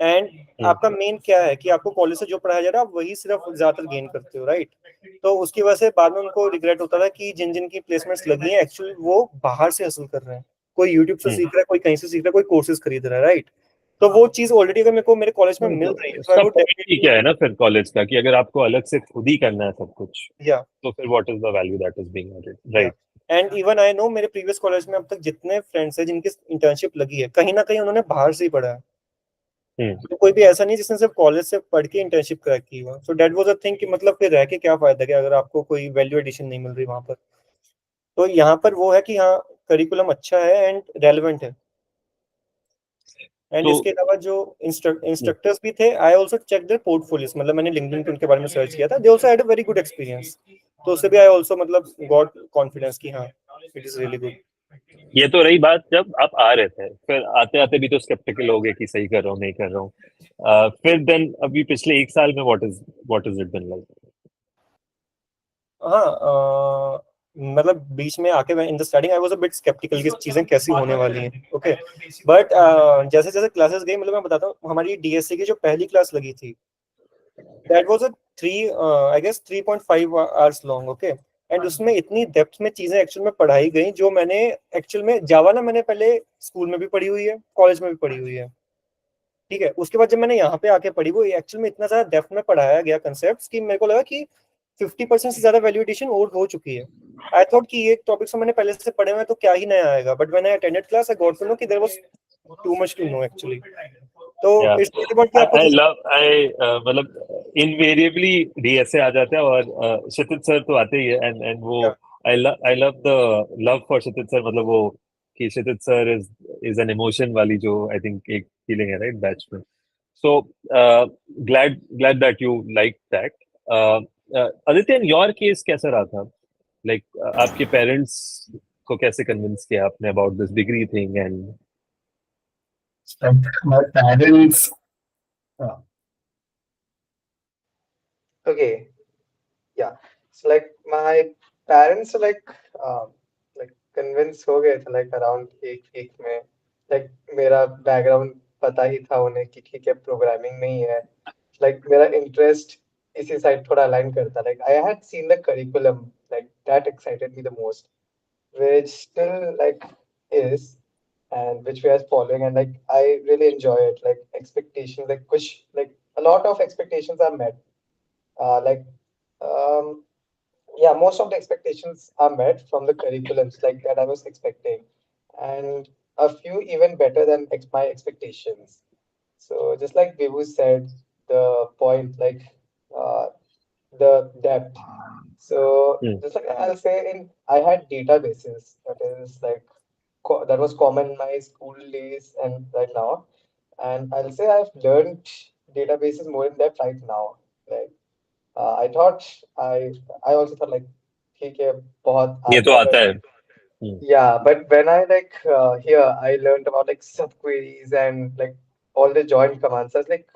एंड आपका मेन क्या है कि आपको कॉलेज से जो पढ़ाया जा रहा है आप वही सिर्फ ज्यादातर गेन करते हो, राइट। तो उसकी वजह से बाद में उनको रिग्रेट होता था कि जिन जिन की प्लेसमेंट्स लगी हैं एक्चुअली वो बाहर से हासिल कर रहे हैं, कोई यूट्यूब से सीख रहा है, कोई कहीं से सीख रहा है, कोई कोर्सेज खरीद रहा है, राइट। तो वो चीज ऑलरेडी अगर मेरे कॉलेज में मिल रही है तो आई उसका वुड पॉइंट ही क्या है ना फिर कॉलेज का, कि अगर आपको अलग से खुद ही करना है सब कुछ, या तो फिर what is the value that is being added, yeah right. And even I know मेरे प्रीवियस कॉलेज में अब तक जितने फ्रेंड्स हैं जिनकी इंटर्नशिप लगी है कहीं ना कहीं उन्होंने बाहर से ही पढ़ा है। तो कोई भी ऐसा नहीं जिसने सिर्फ कॉलेज से पढ़ के इंटर्नशिप क्रैक की हुआ। So that was a thing कि मतलब फिर रह के क्या फायदा कि अगर आपको कोई वैल्यू एडिशन नहीं मिल रही वहां पर। तो यहाँ पर वो है कि हाँ करिकुलम अच्छा है एंड रेलेवेंट है। एंड तो इसके अलावा जो इंस्ट्रक्टर्स भी थे, I also check there portfolios, मतलब मैंने लिंक्डइन पे उनके बारे में सर्च किया था, they also had a very good experience. तो उससे भी आई आल्सो मतलब गॉट कॉन्फिडेंस कि हाँ इट इज रियली गुड। ये तो रही बात जब आप आ रहे थे, फिर आते आते भी तो स्केप्टिकल हो गए कि सही कर रहा हूँ नहीं कर रहा हूँ, फिर देन अभी पिछले 1 साल में what is it been like? हाँ मतलब बीच में आके in the starting I was a bit sceptical कि चीजें कैसी होने वाली हैं, ओके। बट जैसे जैसे क्लासेस गई, मतलब मैं बताता हूँ हमारी डीएससी की जो पहली क्लास लगी थी that was a 3 hours long, okay. And उसमें इतनी डेप्थ में चीजें एक्चुअल में पढ़ाई गई जो मैंने एक्चुअल में जावा ना मैंने पहले स्कूल में भी पढ़ी हुई है, कॉलेज में भी पढ़ी हुई है, ठीक है। उसके बाद जब मैंने यहाँ पे आके पढ़ी वो एक्चुअल में इतना ज्यादा डेप्थ में पढ़ाया गया कंसेप्ट कि मेरे को लगा कि 50% से ज्यादा वैल्यू एडिशन और हो चुकी है। आई थॉट कि ये टॉपिक्स मैंने पहले से पढ़े हुए हैं तो क्या ही नया आएगा, but when I attended class I got to know कि there was too much to know actually. तो या इट्स नॉट अबाउट कि आपको आई जिस लव आई मतलब इनवेरिएबली डीएसए आ जाता है, और क्षितिज सर तो आते ही है, एंड वो I love the love for Kshitij sir, मतलब वो कि क्षितिज सर इज एन इमोशन वाली जो आई थिंक एक फीलिंग है, राइट, बैच में। So glad that you like that. Aditya, in your case कैसा रहा था? लाइक आपके पेरेंट्स को कैसे कन्विंस किया आपने about this degree thing and? My parents, uh, Okay, yeah. So like my parents are like convinced हो गए थे like around एक week में, like मेरा background पता ही था उन्हें कि ठीक है programming में ही है, like मेरा interest इसी side थोड़ा align करता, like I had seen the curriculum, like that excited me the most, which still like is, and which we are following, and like I really enjoy it, like expectations like push, like a lot of expectations are met, like um yeah, most of the expectations are met from the curriculums like that I was expecting, and a few even better than my expectations. So just like Vibhu said, the point like uh, the depth. So just like I'll say, in I had databases that is like that was common in my school days and right now, and I'll say I've learned databases more in depth right now. Like I thought I also thought like ठीक है बहुत ये तो आता है, आता है। yeah, but when I like here I learned about like subqueries and like all the joint commands. I was like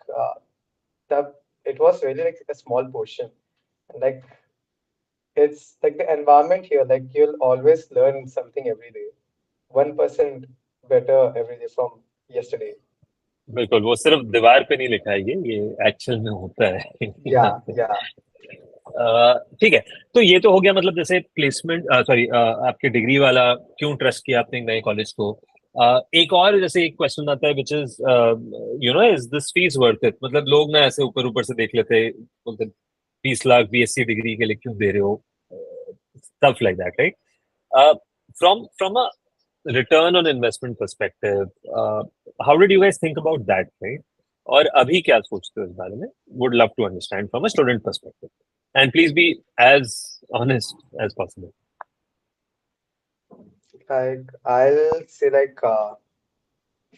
that it was really like a small portion, and like it's like the environment here, like you'll always learn something every day, 1% better every day from yesterday. बिल्कुल, वो सिर्फ दीवार पे नहीं लिखा है, ये actual में होता है यहाँ Yeah, पे। yeah. ठीक है, तो ये तो हो गया, मतलब जैसे प्लेसमेंट, सॉरी, आपके डिग्री वाला क्यों ट्रस्ट किया आपने नए कॉलेज को। एक और जैसे एक क्वेश्चन आता है, which is is this fees worth it? मतलब लोग ना ऐसे ऊपर ऊपर से देख लेते हैं, बोलते 20 लाख BSc डिग्री के लिए क्यों दे रहे हो, stuff like that, right? From a return on investment perspective, how did you guys think about that, right? और अभी क्या सोचते हो इस बारे में? Would love to understand from a student perspective, and please be as honest as possible. Like I'll say like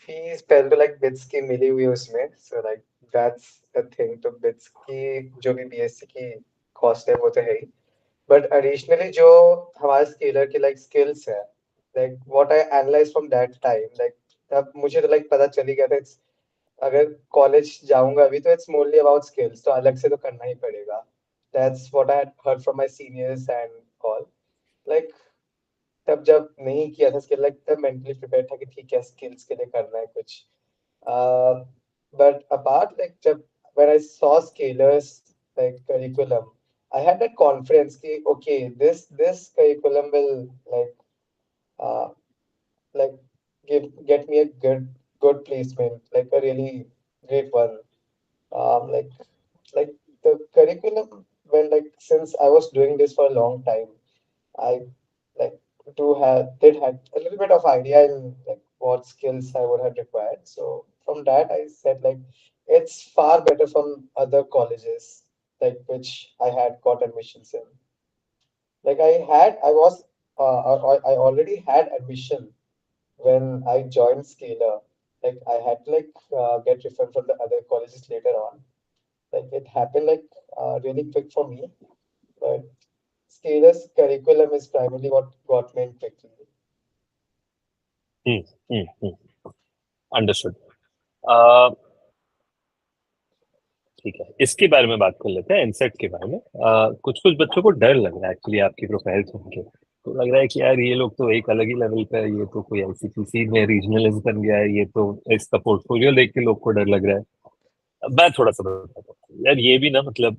fees पहले like bits की मिली हुई उसमें, so like that's the thing. तो bits की जो भी BSc की cost है वो तो है ही, but additionally जो हमारे scalar के like skills है, like what I analyzed from that time, like तब मुझे तो like पता चल ही गया था अगर कॉलेज जाऊंगा अभी तो इट्स मोरली अबाउट स्किल्स, तो अलग से तो करना ही पड़ेगा. That's what I heard from my seniors and all. Like तब जब नहीं किया था स्किल, लाइक तब मेंटली प्रिपेयर था कि ठीक है स्किल्स के लिए करना है कुछ. बट अपार्ट लाइक जब when I saw scalars like curriculum, I had that confidence कि okay this curriculum will like uh, like get me a good placement, like a really great one. Like the curriculum, when like since I was doing this for a long time, I like did had a little bit of idea in like what skills I would have required. So from that I said like it's far better from other colleges like which I had got admissions in. Like I already had admission when I joined Scalar. Like I had to like get referred from the other colleges later on. Like it happened like really quick for me, but Scalar's curriculum is primarily what got me in quickly. Hmm, Understood. Uh, ठीक है, इसके बारे में बात कर लेते हैं, एनसेट के बारे में. कुछ कुछ बच्चों को डर लग रहा है एक्चुअली आपकी प्रोफाइल सुन के. तो लग रहा है कि यार ये लोग तो एक अलग ही लेवल पे है, ये तो कोई ICPC में रीजनलिस्ट बन गया है, ये तो इसका पोर्टफोलियो देख के लोग को डर लग रहा है. मैं थोड़ा सा बताता हूँ यार, ये भी ना मतलब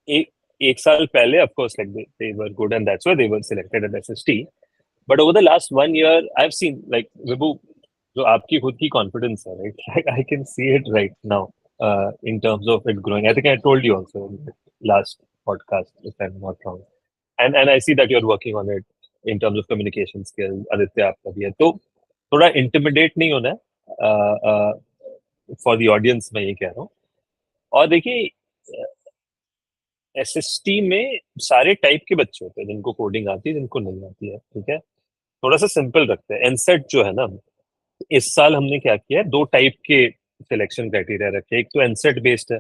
एक एक साल पहले of course like they were good and that's why they were selected at SST. But over the last 1 year I have seen like Vibhu, जो आपकी खुद की कॉन्फिडेंस है, right, I can see it right now in terms of it growing. I think I told you also in the last podcast, if I'm not wrong. And I see that you're working on it in terms of communication skills. Aditya आपका भी है, तो थोड़ा intimidate नहीं होना है for the audience, मैं ये कह रहा हूँ. और देखिए SST में सारे टाइप के बच्चे होते हैं, जिनको कोडिंग आती है, जिनको नहीं आती है, ठीक है. थोड़ा सा सिंपल रखते हैं. एनसेट जो है ना, इस साल हमने क्या किया है, 2 टाइप के सिलेक्शन क्राइटेरिया रखे. एक तो एनसेट बेस्ड है.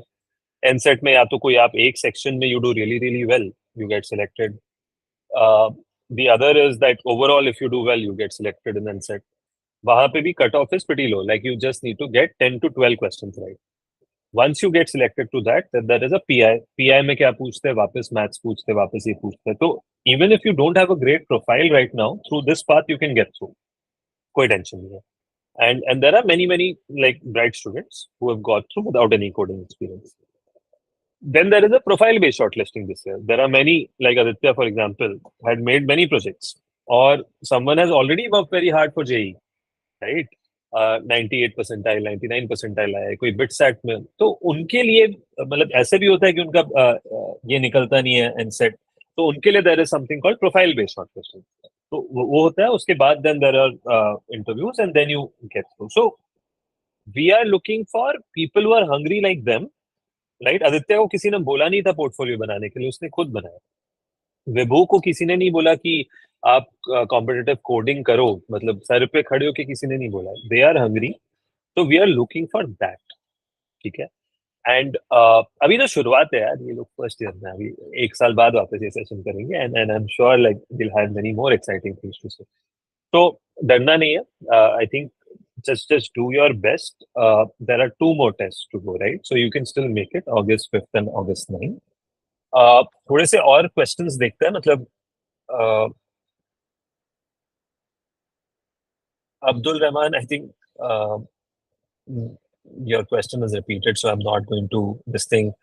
एनसेट में या तो कोई आप एक सेक्शन में you do really really well, you get selected. The other is that overall if you do well you get selected in NSAT. वहां पे भी cut off is pretty low, like you just need to get 10 to 12 questions right. Once you get selected to that, then there is a PI. PI में क्या पूछते हैं, वापस maths पूछते हैं, वापस ये पूछते हैं. तो even if you don't have a great profile right now, through this path you can get through. कोई टेंशन नहीं है. And there are many like bright students who have got through without any coding experience. Then there is a profile-based shortlisting this year. There are many, like Aditya, for example, had made many projects, or someone has already worked very hard for JEE, right? 98 percentile, 99 percentile आया है, कोई bit set में, तो उनके लिए मतलब ऐसे भी होता है कि उनका ये निकलता नहीं है एनसेट, तो उनके लिए there is something called profile based shortlisting. तो वो होता है. उसके बाद then there are interviews and then you get through. So we are looking for people who are hungry like them, right. Aditya को किसी ने बोला नहीं था पोर्टफोलियो बनाने के लिए, उसने खुद बनाया. विभू को किसी ने नहीं बोला कि आप कॉम्पिटिटिव कोडिंग करो, मतलब सर पे खड़े होके किसी ने नहीं बोला. दे आर हंग्री, तो we are looking for that, ठीक है. एंड अभी तो शुरुआत है यार, ये लोग फर्स्ट ईयर में, अभी 1 साल बाद वापस ये सेशन करेंगे, and I am sure like will have many more exciting things to say. तो डरना नहीं है. I think just do your best. There are 2 more tests to go, right? So you can still make it August 5th and August 9th. थोड़े से और questions देखते हैं. मतलब Abdul Rahman, I think your question is repeated, so I'm not going to this thing.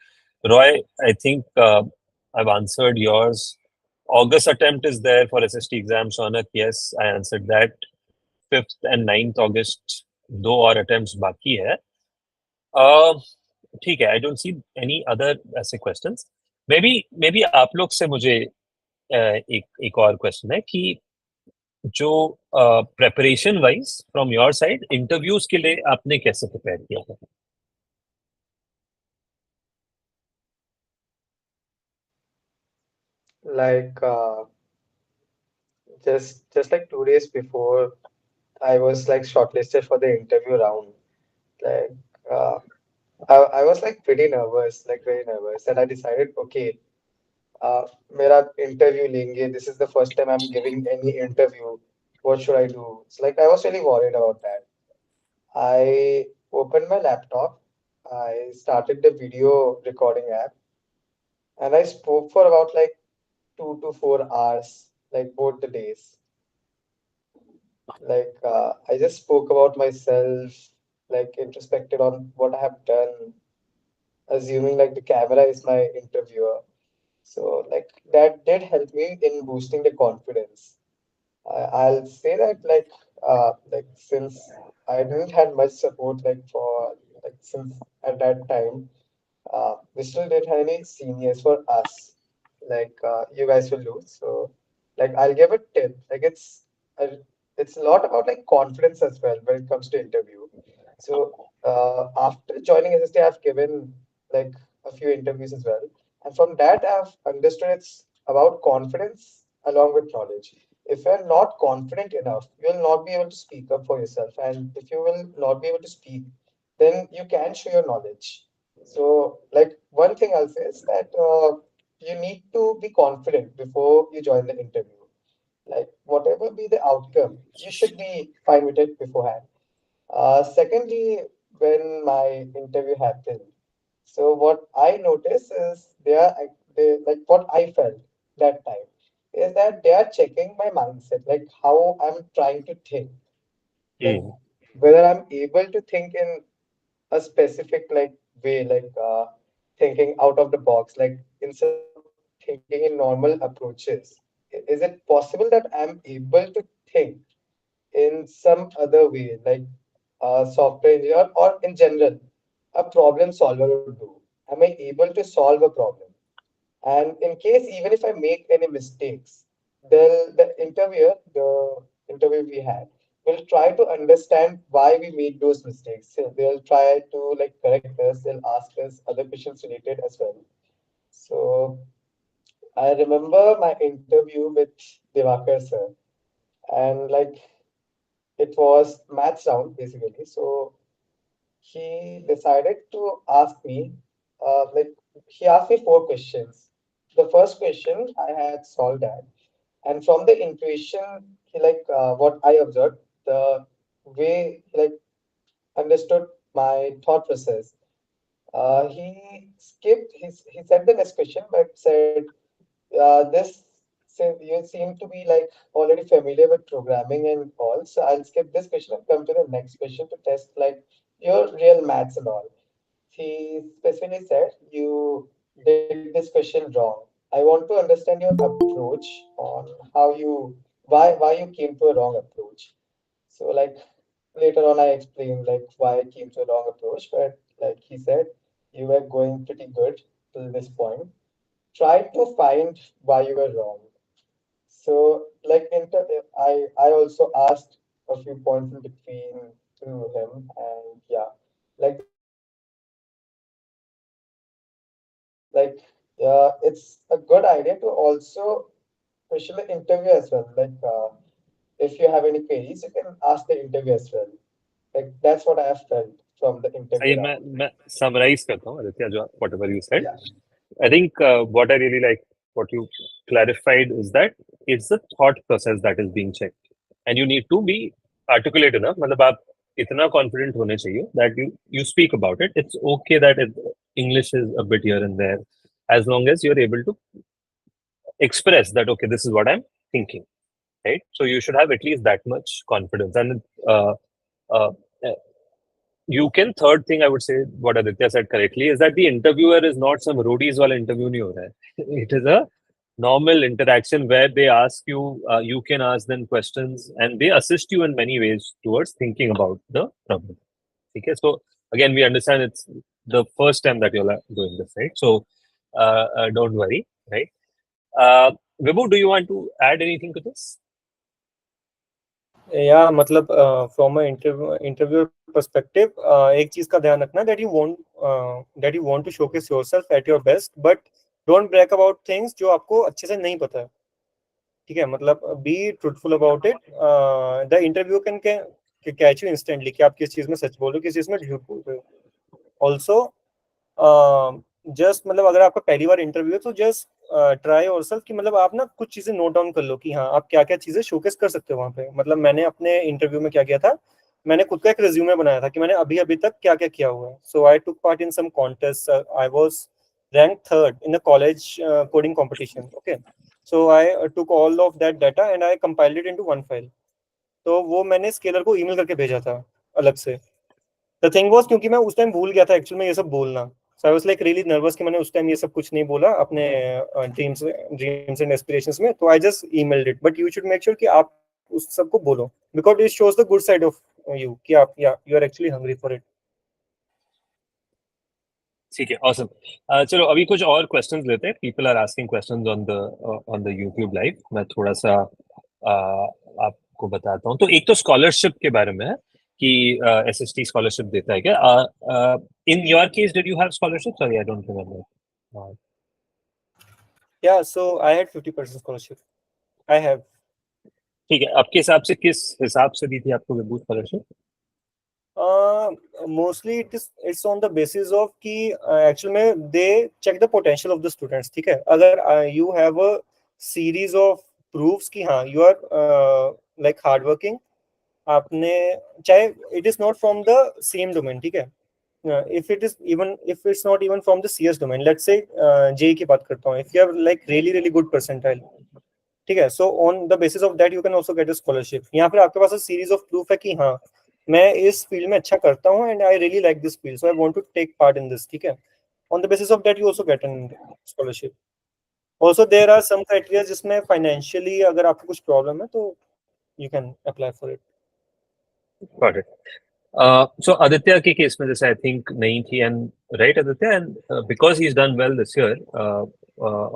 Roy, I think I've answered yours. August attempt is there for SST exam, Sonak. Yes, I answered that. 5th and 9th August 2 और attempts बाकी है. ठीक है, I don't see any other ऐसे questions. Maybe आप लोग से मुझे एक और क्वेश्चन है कि जो preparation wise from your side interviews के लिए आपने कैसे प्रिपेयर किया था? Like just like 2 days before, I was like shortlisted for the interview round. Like uh, I was like pretty nervous, like very nervous, and I decided, okay, मेरा interview लेंगे. This is the first time I'm giving any interview. What should I do? It's like I was really worried about that. I opened my laptop. I started the video recording app, and I spoke for about like 2 to 4 hours, like both the days. Like I just spoke about myself, like introspected on what I have done, assuming like the camera is my interviewer. So like that did help me in boosting the confidence. I'll say that like since I didn't had much support like for like since at that time, we still didn't have any seniors for us. Like you guys will do. So like I'll give a tip. Like a, it's a lot about like confidence as well when it comes to interview. So after joining SST, I've given like a few interviews as well, and from that I've understood it's about confidence along with knowledge. If you're not confident enough, you'll not be able to speak up for yourself, and if you will not be able to speak, then you can show your knowledge. So, like one thing I'll say is that you need to be confident before you join the interview. Like whatever be the outcome, you should be fine with it beforehand. Secondly, when my interview happened, so what I noticed is they like what I felt that time is that they are checking my mindset, like how I'm trying to think, like Hmm. whether I'm able to think in a specific like way, like thinking out of the box, like instead of thinking in normal approaches. Is it possible that I'm able to think in some other way, like a software engineer or in general, a problem solver would do? Am I able to solve a problem? And in case, even if I make any mistakes, the interview we had, will try to understand why we made those mistakes. So they'll try to like correct us. They'll ask us other questions related as well. So I remember my interview with Devakar sir, and like it was maths round basically. So he decided to ask me, like he asked me 4 questions. The first question I had solved that, and from the intuition, he like what I observed, the way he like understood my thought process. He skipped. He said the next question, but said, "This you seem to be like already familiar with programming and all, so I'll skip this question and come to the next question to test like your real maths and all." He specifically said, "You did this question wrong. I want to understand your approach on how you why you came to a wrong approach." So like later on, I explained like why I came to a wrong approach, but like he said, "You were going pretty good till this point. Try to find why you were wrong." So like I also asked a few points in between to him, and yeah, like that was how I understood the interview. Like it's a good idea to also question the interview as well. Like if you have any queries, you can ask the interview as well. Like that's what I have felt from the interview सही, मैं round. मैं summarise करता हूँ आदित्य, जो whatever you said. Yeah. I think what I really like what you clarified is that it's the thought process that is being checked, and you need to be articulate enough. मतलब आप इतना confident होने चाहिए that you speak about it. It's okay that English is a bit here and there, as long as you're able to express that, okay, this is what I'm thinking, right? So you should have at least that much confidence. And uh, uh, you can, third thing I would say, what Aditya said correctly, is that the interviewer is not some roadies wala interview nahi ho raha hai. It is a normal interaction where they ask you, you can ask them questions, and they assist you in many ways towards thinking about the problem. Okay, so again, we understand it's the first time that you're doing this, right? So don't worry, right? Vibhu, do you want to add anything to this? या मतलब from a interviewer perspective एक चीज का ध्यान रखना that you want to showcase yourself at your best, but don't brag about things जो आपको अच्छे से नहीं पता है, ठीक है? मतलब be truthful about it. The interview can catch you instantly कि आप किस चीज में सच बोल रहे हो, किस चीज में झूठ बोल रहे हो. ऑल्सो जस्ट मतलब अगर आपका पहली बार इंटरव्यू है तो जस्ट ट्राई योरसेल्फ कि मतलब आप ना कुछ चीजें नोट डाउन कर लो कि हाँ आप क्या क्या चीजें शोकेस कर सकते हो वहाँ पे. मतलब मैंने अपने इंटरव्यू में क्या किया था, मैंने खुद का एक रिज्यूमे बनाया था कि मैंने अभी अभी तक क्या क्या किया हुआ है. So I took part in some contest. I was rank third in the college coding competition. Okay, so I took all of that data and I compiled it into one file. तो वो मैंने scalar को email करके भेजा था अलग से. The thing was क्योंकि मैं उस टाइम भूल गया था एक्चुअली में ये सब बोलना. So I was like really nervous कि मैंने उस टाइम ये सब कुछ नहीं बोला अपने ड्रीम्स एंड एस्पिरेशंस में. तो I just emailed it. But you should make sure कि आप उस सब को बोलो because it shows the good side of you कि आप you are actually hungry for it. ठीक है, ऑसम. चलो अभी कुछ और क्वेश्चंस लेते हैं. People are asking questions on the YouTube live. मैं थोड़ा सा आपको बताता हूँ. तो एक तो स्कॉलरशिप के बारे में है कि एसएसटी स्कॉलरशिप देता है क्या? In your case did you have scholarship? Sorry, I don't remember. Yeah so I had 50% scholarship. I have. ठीक है, आपके हिसाब से किस हिसाब से दी थी आपको Vibhut scholarship? Mostly it's on the basis of कि एक्चुअल में they check the potential of the students. ठीक है, अगर you have a series of proofs कि हाँ you are like hard working, आपने चाहे it is not from the same domain. ठीक है, if it is even if it's not even from the CS domain, let's say JEE की बात करता हूँ, if you have like really good percentile, ठीक है, so on the basis of that you can also get a scholarship. यहाँ पर आपके पास series of proof है कि हाँ मैं इस फील्ड में अच्छा करता हूँ and I really like this field, so I want to take part in this. ठीक है, on the basis of that you also get an scholarship. Also there are some criteria जिसमें फाइनेंशियली अगर आपको कुछ प्रॉब्लम है तो you can apply for it. Got it. So Aditya के case में जैसे I think नहीं थी, and right Aditya, and because he's done well this year,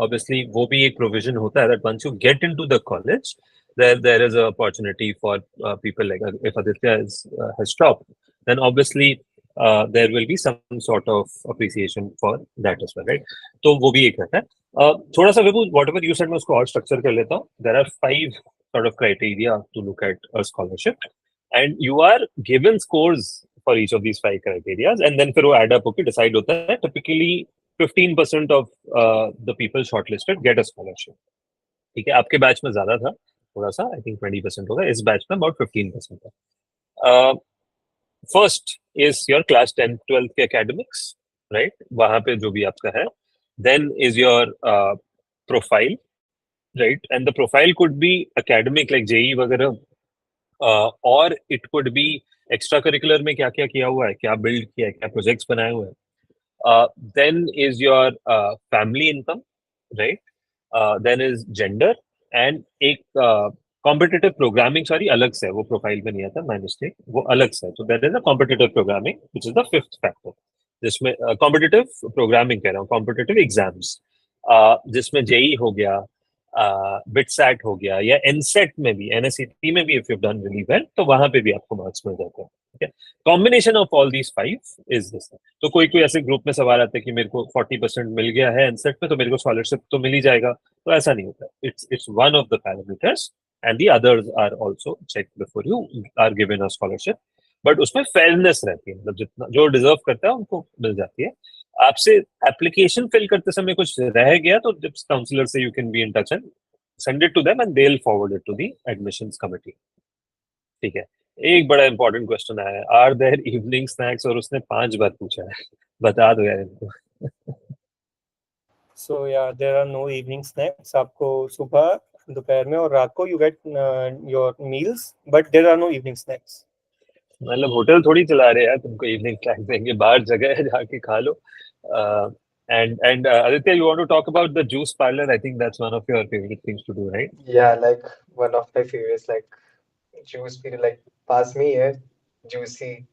obviously वो भी एक provision होता है that once you get into the college, there is a opportunity for people like if Aditya has stopped, then obviously there will be some sort of appreciation for that as well, right? तो वो भी एक रहता है. थोड़ा सा विभू, whatever you said मैं उसको और structure कर लेता हूँ. There are 5 sort of criteria to look at a scholarship. And you are given scores for each of these 5 criteria, and then फिर वो add up होके decide होता है. Typically 15% of the people shortlisted get a scholarship. ठीक है, आपके batch में ज्यादा था थोड़ा सा, I think 20% होगा. इस बैच में about 15% था. First is your class 10th 12th के academics, right? वहाँ पे जो भी आपका है. Then is your profile, right? And the profile could be academic like JEE वगैरह, और it could be extra curricular में क्या क्या किया हुआ है, क्या बिल्ड किया है, क्या प्रोजेक्ट्स बनाए हुए हैं. Then is your family income, right? Then is gender, and एक कॉम्पिटिटिव प्रोग्रामिंग, सॉरी अलग से है, वो प्रोफाइल में नहीं आता, माय मिस्टेक, वो अलग से है. तो there is a competitive programming which is the 5th factor, जिसमें कॉम्पिटिटिव प्रोग्रामिंग कह रहा हूँ, कॉम्पिटिटिव एग्जाम्स, जिसमें जेई हो गया, बिटसैट हो गया, या एनसेट में भी, एनएसईटी में भी if you done really well तो वहां पे भी आपको मार्क्स मिल जाते हैं. ठीक है, combination of all these 5 is this. तो कोई कोई ऐसे ग्रुप में सवाल आता है कि मेरे को 40% मिल गया है एनसेट में तो मेरे को स्कॉलरशिप तो मिल ही जाएगा. तो ऐसा नहीं होता. It's one of the parameters and the others are also check before you are given a scholarship. But उसमें फेयरनेस रहती है, मतलब जितना जो डिजर्व करता है उनको मिल जाती है. आपसे एप्लीकेशन फिल करते समय कुछ रह गया तो जिप्स काउंसलर से you can be in touch and send it to them and they'll forward it to the admissions committee. ठीक है, एक बड़ा इंपॉर्टेंट क्वेश्चन आया है, आर देयर इवनिंग स्नैक्स, और उसने 5 बार पूछा है. बता दो यार इनको. So yeah there are no evening snacks. आपको सुबह, दोपहर में और रात को you get your meals, but there are no evening snacks. मतलब होटल थोड़ी चला रहे यार, तुमको इवनिंग स्नैक्स देंगे, बाहर जगह है जाके खा लो. And Aditya, you want to talk about the juice parlor? I think that's one of your favorite things to do, right? Yeah, like one of my favorites, like juice period, like pass me here, juicy.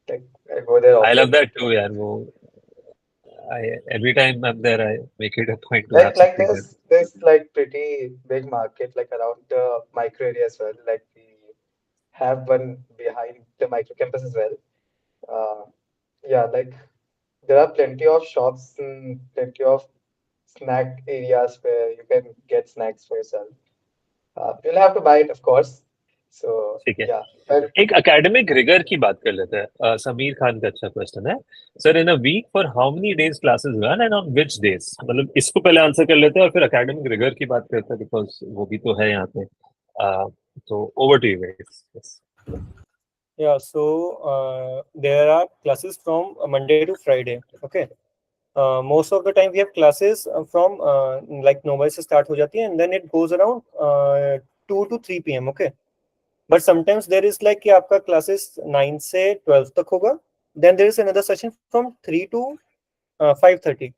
Like I go there I love often. that too, yaar. Every time I'm there, I make it a point to have Like something there. there's like pretty big market like around the micro area as well. Like we have one behind the micro campus as well. Yeah, like there are plenty of shops and plenty of snack areas where you can get snacks for yourself. You'll have to buy it, of course. So ठीक है. yeah, but एक academic rigour की बात कर लेते हैं. समीर खान का अच्छा क्वेश्चन है. Sir, in a week for how many days classes run and on which days? मतलब इसको पहले आंसर कर लेते हैं और फिर एकेडमिक रिगर की बात करते हैं, बिकॉज वो भी तो है यहाँ पे. तो over to you guys. Yeah, so there are classes from Monday to Friday. Okay. Most of the time we have classes from like 9 से start हो जाती है and then it goes around 2 to 3 p.m. Okay. But sometimes there is like कि आपका classes 9 से 12 तक होगा. Then there is another session from 3 to 5:30.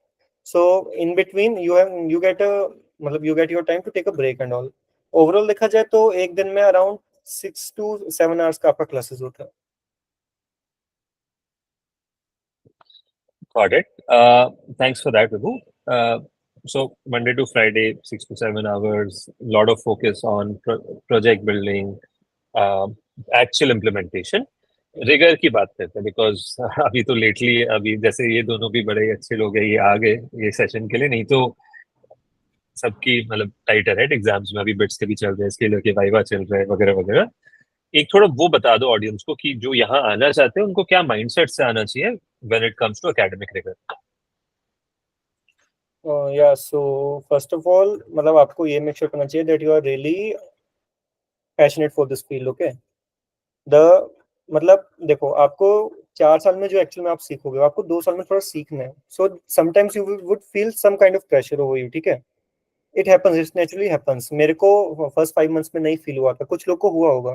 So in between you get a मतलब you get your time to take a break and all. Overall देखा जाए तो एक दिन में around 6 to 7 hours का आपका classes होता है. Got it. Thanks for that, Vibhu. So Monday to Friday, 6 to 7 hours, lot of focus on project building, actual implementation. Rigour की बात करते हैं बिकॉज अभी तो लेटली अभी जैसे ये दोनों भी बड़े अच्छे लोग हैं, ये आ गए ये सेशन के लिए. नहीं तो सबकी मतलब टाइट है, राइट? एग्जाम्स में अभी बिट्स के भी चल रहे हैं, स्केलर के वाइवा चल रहे हैं वगैरह वगैरह. एक थोड़ा वो बता दो ऑडियंस को कि जो यहाँ आना चाहते हैं उनको क्या माइंडसेट से आना चाहिए when it comes to academic rigour. Yeah, so first of all मतलब आपको ये make sure करना चाहिए that you are really passionate for this field. Okay. The मतलब देखो आपको 4 साल में जो एक्चुअल में आप सीखोगे आपको 2 साल में थोड़ा सीखना है. So sometimes you would feel some kind of pressure over you. ठीक है. It happens, it naturally happens. मेरे को फर्स्ट 5 मंथ्स में नहीं फील हुआ था, कुछ लोग को हुआ होगा.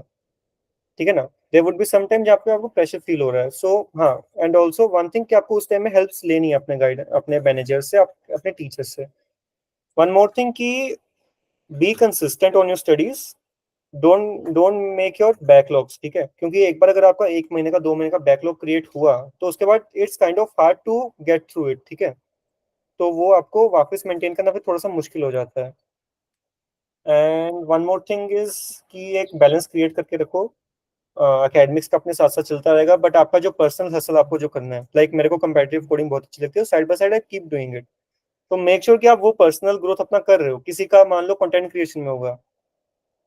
ठीक है ना. There would be some time जहाँ पे आपको प्रेशर फील हो रहा है. सो हाँ, एंड ऑल्सो वन थिंग कि आपको उस टाइम में हेल्प्स लेनी है अपने गाइड अपने मैनेजर से अपने टीचर से. वन मोर थिंग कि be consistent on your studies. Don't make your backlogs. ठीक है. क्योंकि एक बार अगर आपका 1 महीने का 2 महीने का बैकलॉग क्रिएट हुआ तो उसके बाद it's kind of hard to get through it. ठीक है. तो वो आपको वापस मेंटेन करना फिर थोड़ा सा मुश्किल हो जाता है. And one more thing is कि एक बैलेंस क्रिएट करके रखो. अकेडमिक्स का अपने साथ साथ चलता रहेगा बट आपका जो पर्सनल हसल आपको जो करना है, लाइक मेरे को कंपेटिटिव कोडिंग बहुत अच्छी लगती है, side by side I keep doing it. तो मेक श्योर कि आप वो पर्सनल ग्रोथ अपना कर रहे हो. किसी का मान लो कंटेंट क्रिएशन में होगा,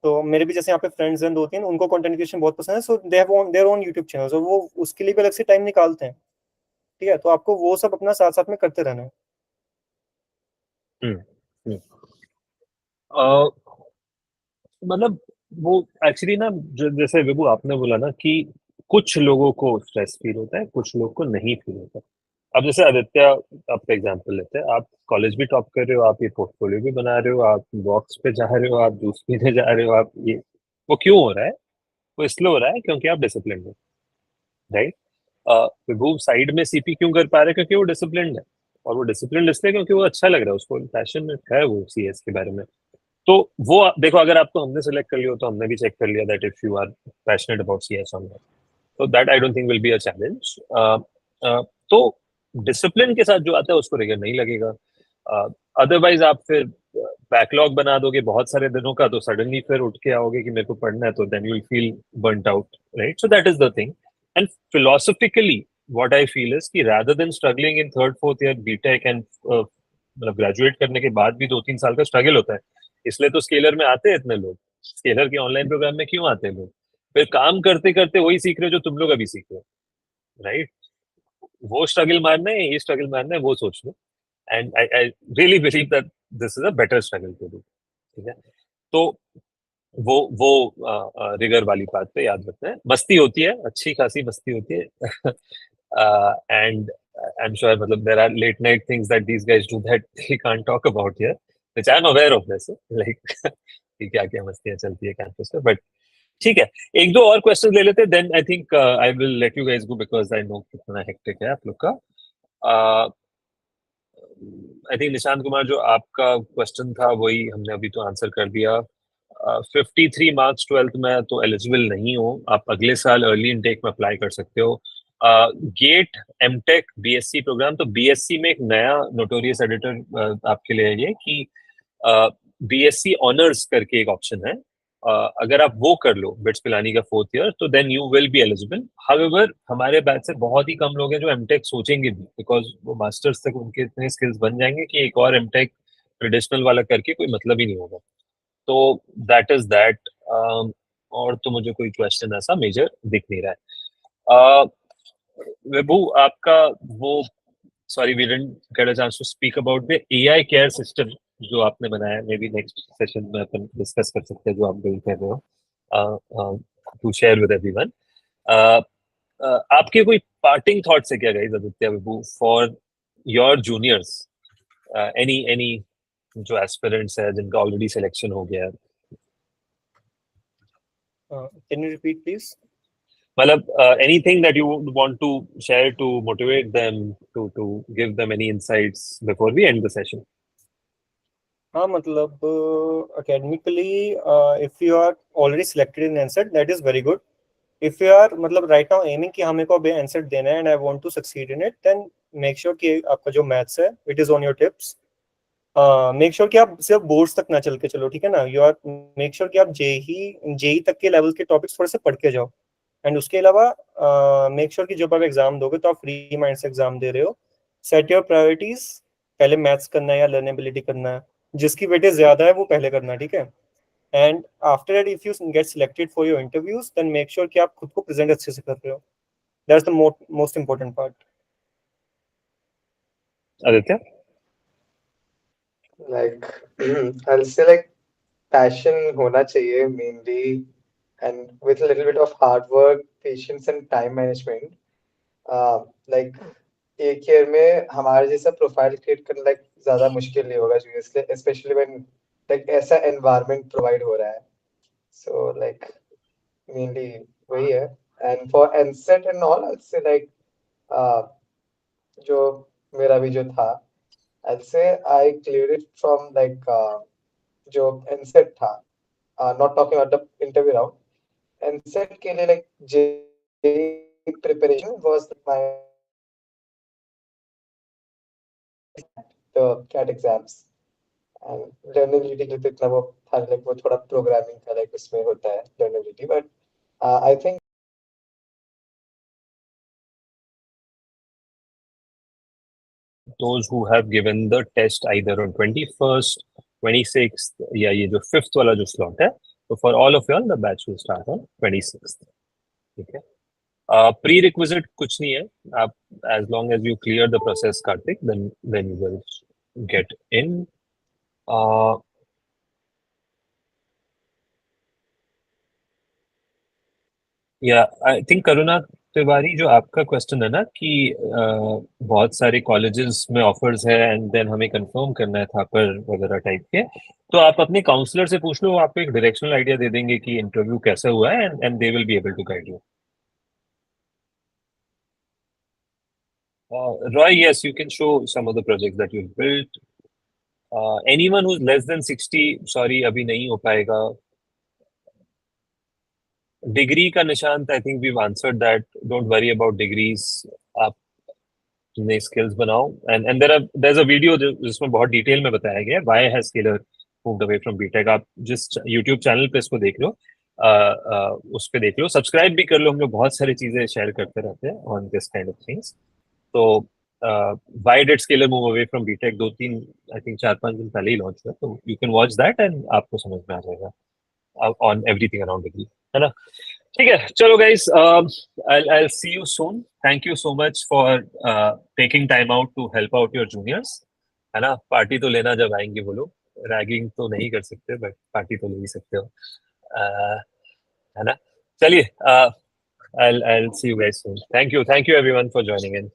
तो मेरे भी जैसे यहाँ पे फ्रेंड्स हैं 2-3 उनको कंटेंट क्रिएशन बहुत पसंद है. So they have their own YouTube channel, और वो उसके लिए भी अलग से टाइम निकालते हैं. ठीक है. तो आपको वो सब अपना साथ साथ में करते रहना है. मतलब वो एक्चुअली ना जैसे विभू आपने बोला ना कि कुछ लोगों को स्ट्रेस फील होता है, कुछ लोग को नहीं फील होता. अब जैसे आदित्य, आपका एग्जांपल लेते हैं. आप कॉलेज भी टॉप कर रहे हो, आप ये पोर्टफोलियो भी बना रहे हो, आप बॉक्स पे जा रहे हो, आप जूस पीने जा रहे हो, आप ये वो क्यों हो रहा है? वो इसलिए हो रहा है क्योंकि आप डिसिप्लिन हो, राइट? विभू साइड में सीपी क्यों कर पा रहे हैं? क्योंकि वो डिसिप्लिन है. और वो डिसिप्लिन इसलिए क्योंकि वो अच्छा लग रहा है, उसको पैशन है वो सीएस के बारे में. तो वो देखो, अगर आपको हमने सेलेक्ट कर लिया हो तो हमने भी चेक कर लिया that if you are passionate about CS on that, तो that I don't think will be a challenge. तो डिसिप्लिन के साथ जो आता है उसको रिगर नहीं लगेगा. अदरवाइज आप फिर बैकलॉग बना दोगे बहुत सारे दिनों का, तो सडनली फिर उठ के आओगे कि मेरे को पढ़ना है, तो then you will feel burnt out, right? So that is the thing. And philosophically what I feel is कि rather than struggling in third fourth year BTech and मतलब ग्रेजुएट करने के बाद भी 2-3 साल का स्ट्रगल होता है. इसलिए तो स्केलर में आते हैं इतने लोग. स्केलर के ऑनलाइन प्रोग्राम में क्यों आते हैं लोग? फिर काम करते करते वही सीख रहे हो जो तुम लोग अभी सीख रहे हो, राइट? वो स्ट्रगल मारना है, ये स्ट्रगल मारना है, वो सोच लो. And I really believe that this is a better struggle to do. ठीक है. तो वो रिगर वाली बात पे याद रखना है. मस्ती होती है, अच्छी खासी मस्ती होती है. एंड आई एम श्योर मतलब there are late night things that these guys do that they can't talk about here, which I am aware of this, like कि क्या क्या मस्तियां चलती है कैंपस पे. बट ठीक है, एक दो और क्वेश्चन ले लेते हैं, then I think I will let you guys go because I know कितना हेक्टिक है आप लोग का. आई थिंक निशांत कुमार, जो आपका क्वेश्चन था वही हमने अभी तो आंसर कर दिया। 53 मार्क्स 12th में तो एलिजिबल नहीं हो, आप अगले साल अर्ली इनटेक में अप्लाई कर सकते हो। गेट, एमटेक, बीएससी प्रोग्राम, तो बीएससी में एक नया नोटोरियस एडिटर आपके लिए है ये कि बीएससी ऑनर्स करके एक ऑप्शन है। अगर आप वो कर लो बिट्स पिलानी का 4th ईयर, तो then you will be eligible. However हमारे बैच से बहुत ही कम लोग हैं जो एमटेक सोचेंगे भी, बिकॉज वो मास्टर्स तक उनके इतने स्किल्स बन जाएंगे कि एक और एमटेक ट्रेडिशनल वाला करके कोई मतलब ही नहीं होगा। तो दैट इज दैट। और तो मुझे कोई क्वेश्चन ऐसा मेजर दिख नहीं रहा है। विभू, आपका वो, sorry we didn't get a chance to speak about the AI care system जो आपने बनाया। मे बी नेक्स्ट सेशन में अपन डिस्कस कर सकते हैं जो आप बिल्ड कर रहे हो, टू शेयर विद एवरीवन। आपके कोई पार्टिंग थॉट्स है क्या guys, Aditya, Vibhu, for your juniors, any जो एस्पिरेंट्स है जिनका ऑलरेडी सिलेक्शन हो गया है? Can you repeat, please? मतलब anything that you would want to share to motivate them, to give them any insights before we end the session? हाँ, मतलब academically, if you are already selected in NSET, that is very good. If you are मतलब right now aiming कि हमें को NSET देना है and I want to succeed in it, then make sure कि आपका जो maths है, it is on your tips. Make sure कि आप सिर्फ बोर्ड्स तक ना चल के चलो, ठीक है ना। यू आर मेक श्योर कि आप जेई तक के लेवल के टॉपिक्स थोड़े से पढ़ के जाओ। एंड उसके अलावा मेक श्योर कि जब आप एग्जाम दोगे तो आप फ्री माइंड से एग्जाम दे रहे हो। सेट योर प्रायोरिटीज, पहले मैथ्स करना है या लर्नेबिलिटी करना है, जिसकी वेटेज ज्यादा है वो पहले करना है, ठीक है। And after that if you get selected for your interviews, then make sure कि आप खुद को प्रेजेंट अच्छे से कर रहे हो। That's the most important part. Aditya? Like, I'll say like passion होना चाहिए mainly, and with a little bit of hard work, patience and time management. Like एक ईयर में हमारे जैसा प्रोफाइल क्रिएट करना लाइक ज्यादा मुश्किल नहीं होगा जूनियर्स के लिए, स्पेशली व्हेन लाइक ऐसा एनवायरनमेंट प्रोवाइड हो रहा है। सो लाइक मेनली वही है। And for NSAT and all I say like जो मेरा भी जो था, I say I clear it from like जो एनसेट था, not talking about the interview round. NSAT के लिए like J preparation was my the CAT exams and learnability के तो इतना वो था, like वो थोड़ा प्रोग्रामिंग का like उसमें होता है learnability, but I think those who have given the test either on 21st, 26th या ये जो 5th वाला जो slot है, तो for all of y'all the batch will start on 26th. ठीक है। प्री रिक्विजिट कुछ नहीं है, आप as long as you clear the process, Karthik, then you will get in. या आई थिंक करुणा तिवारी, जो आपका क्वेश्चन है ना कि बहुत सारे कॉलेजेस में ऑफर्स है एंड देन हमें कंफर्म करना है थापर वगैरह टाइप के, तो आप अपने काउंसलर से पूछ लो, वो आपको एक डायरेक्शनल आइडिया दे देंगे कि इंटरव्यू कैसा हुआ है, and they will be able to guide you. Roy, yes, you can show some of the projects that you've built. Anyone who's less than 60, sorry, अभी नहीं हो पाएगा। डिग्री का Nishant, I think we've answered that, don't worry about degrees, आप नए skills बनाओ। And there is a video जिसमें बहुत डिटेल में बताया गया है why has Scaler moved away from BTech. आप जिस यूट्यूब चैनल पे इसको देख लो, उस पे देख लो, सब्सक्राइब भी कर लो, हम लोग बहुत सारी चीजें शेयर करते रहते हैं on this kind of things. तो why did Scaler move away from BTech 2-3, I think 4-5 दिन पहले ही लॉन्च हुआ, तो you can watch that and आपको समझ में आ जाएगा ऑन एवरीथिंग अराउंड डिग्री, है ना। ठीक है, चलो guys, I'll see you soon. Thank you so much for taking time out to help out your juniors, है ना। पार्टी तो लेना जब आएंगे वो लोग, रैगिंग तो नहीं कर सकते बट पार्टी तो ले ही सकते हो, है ना। चलिए, I'll see you guys soon. Thank you everyone for joining in.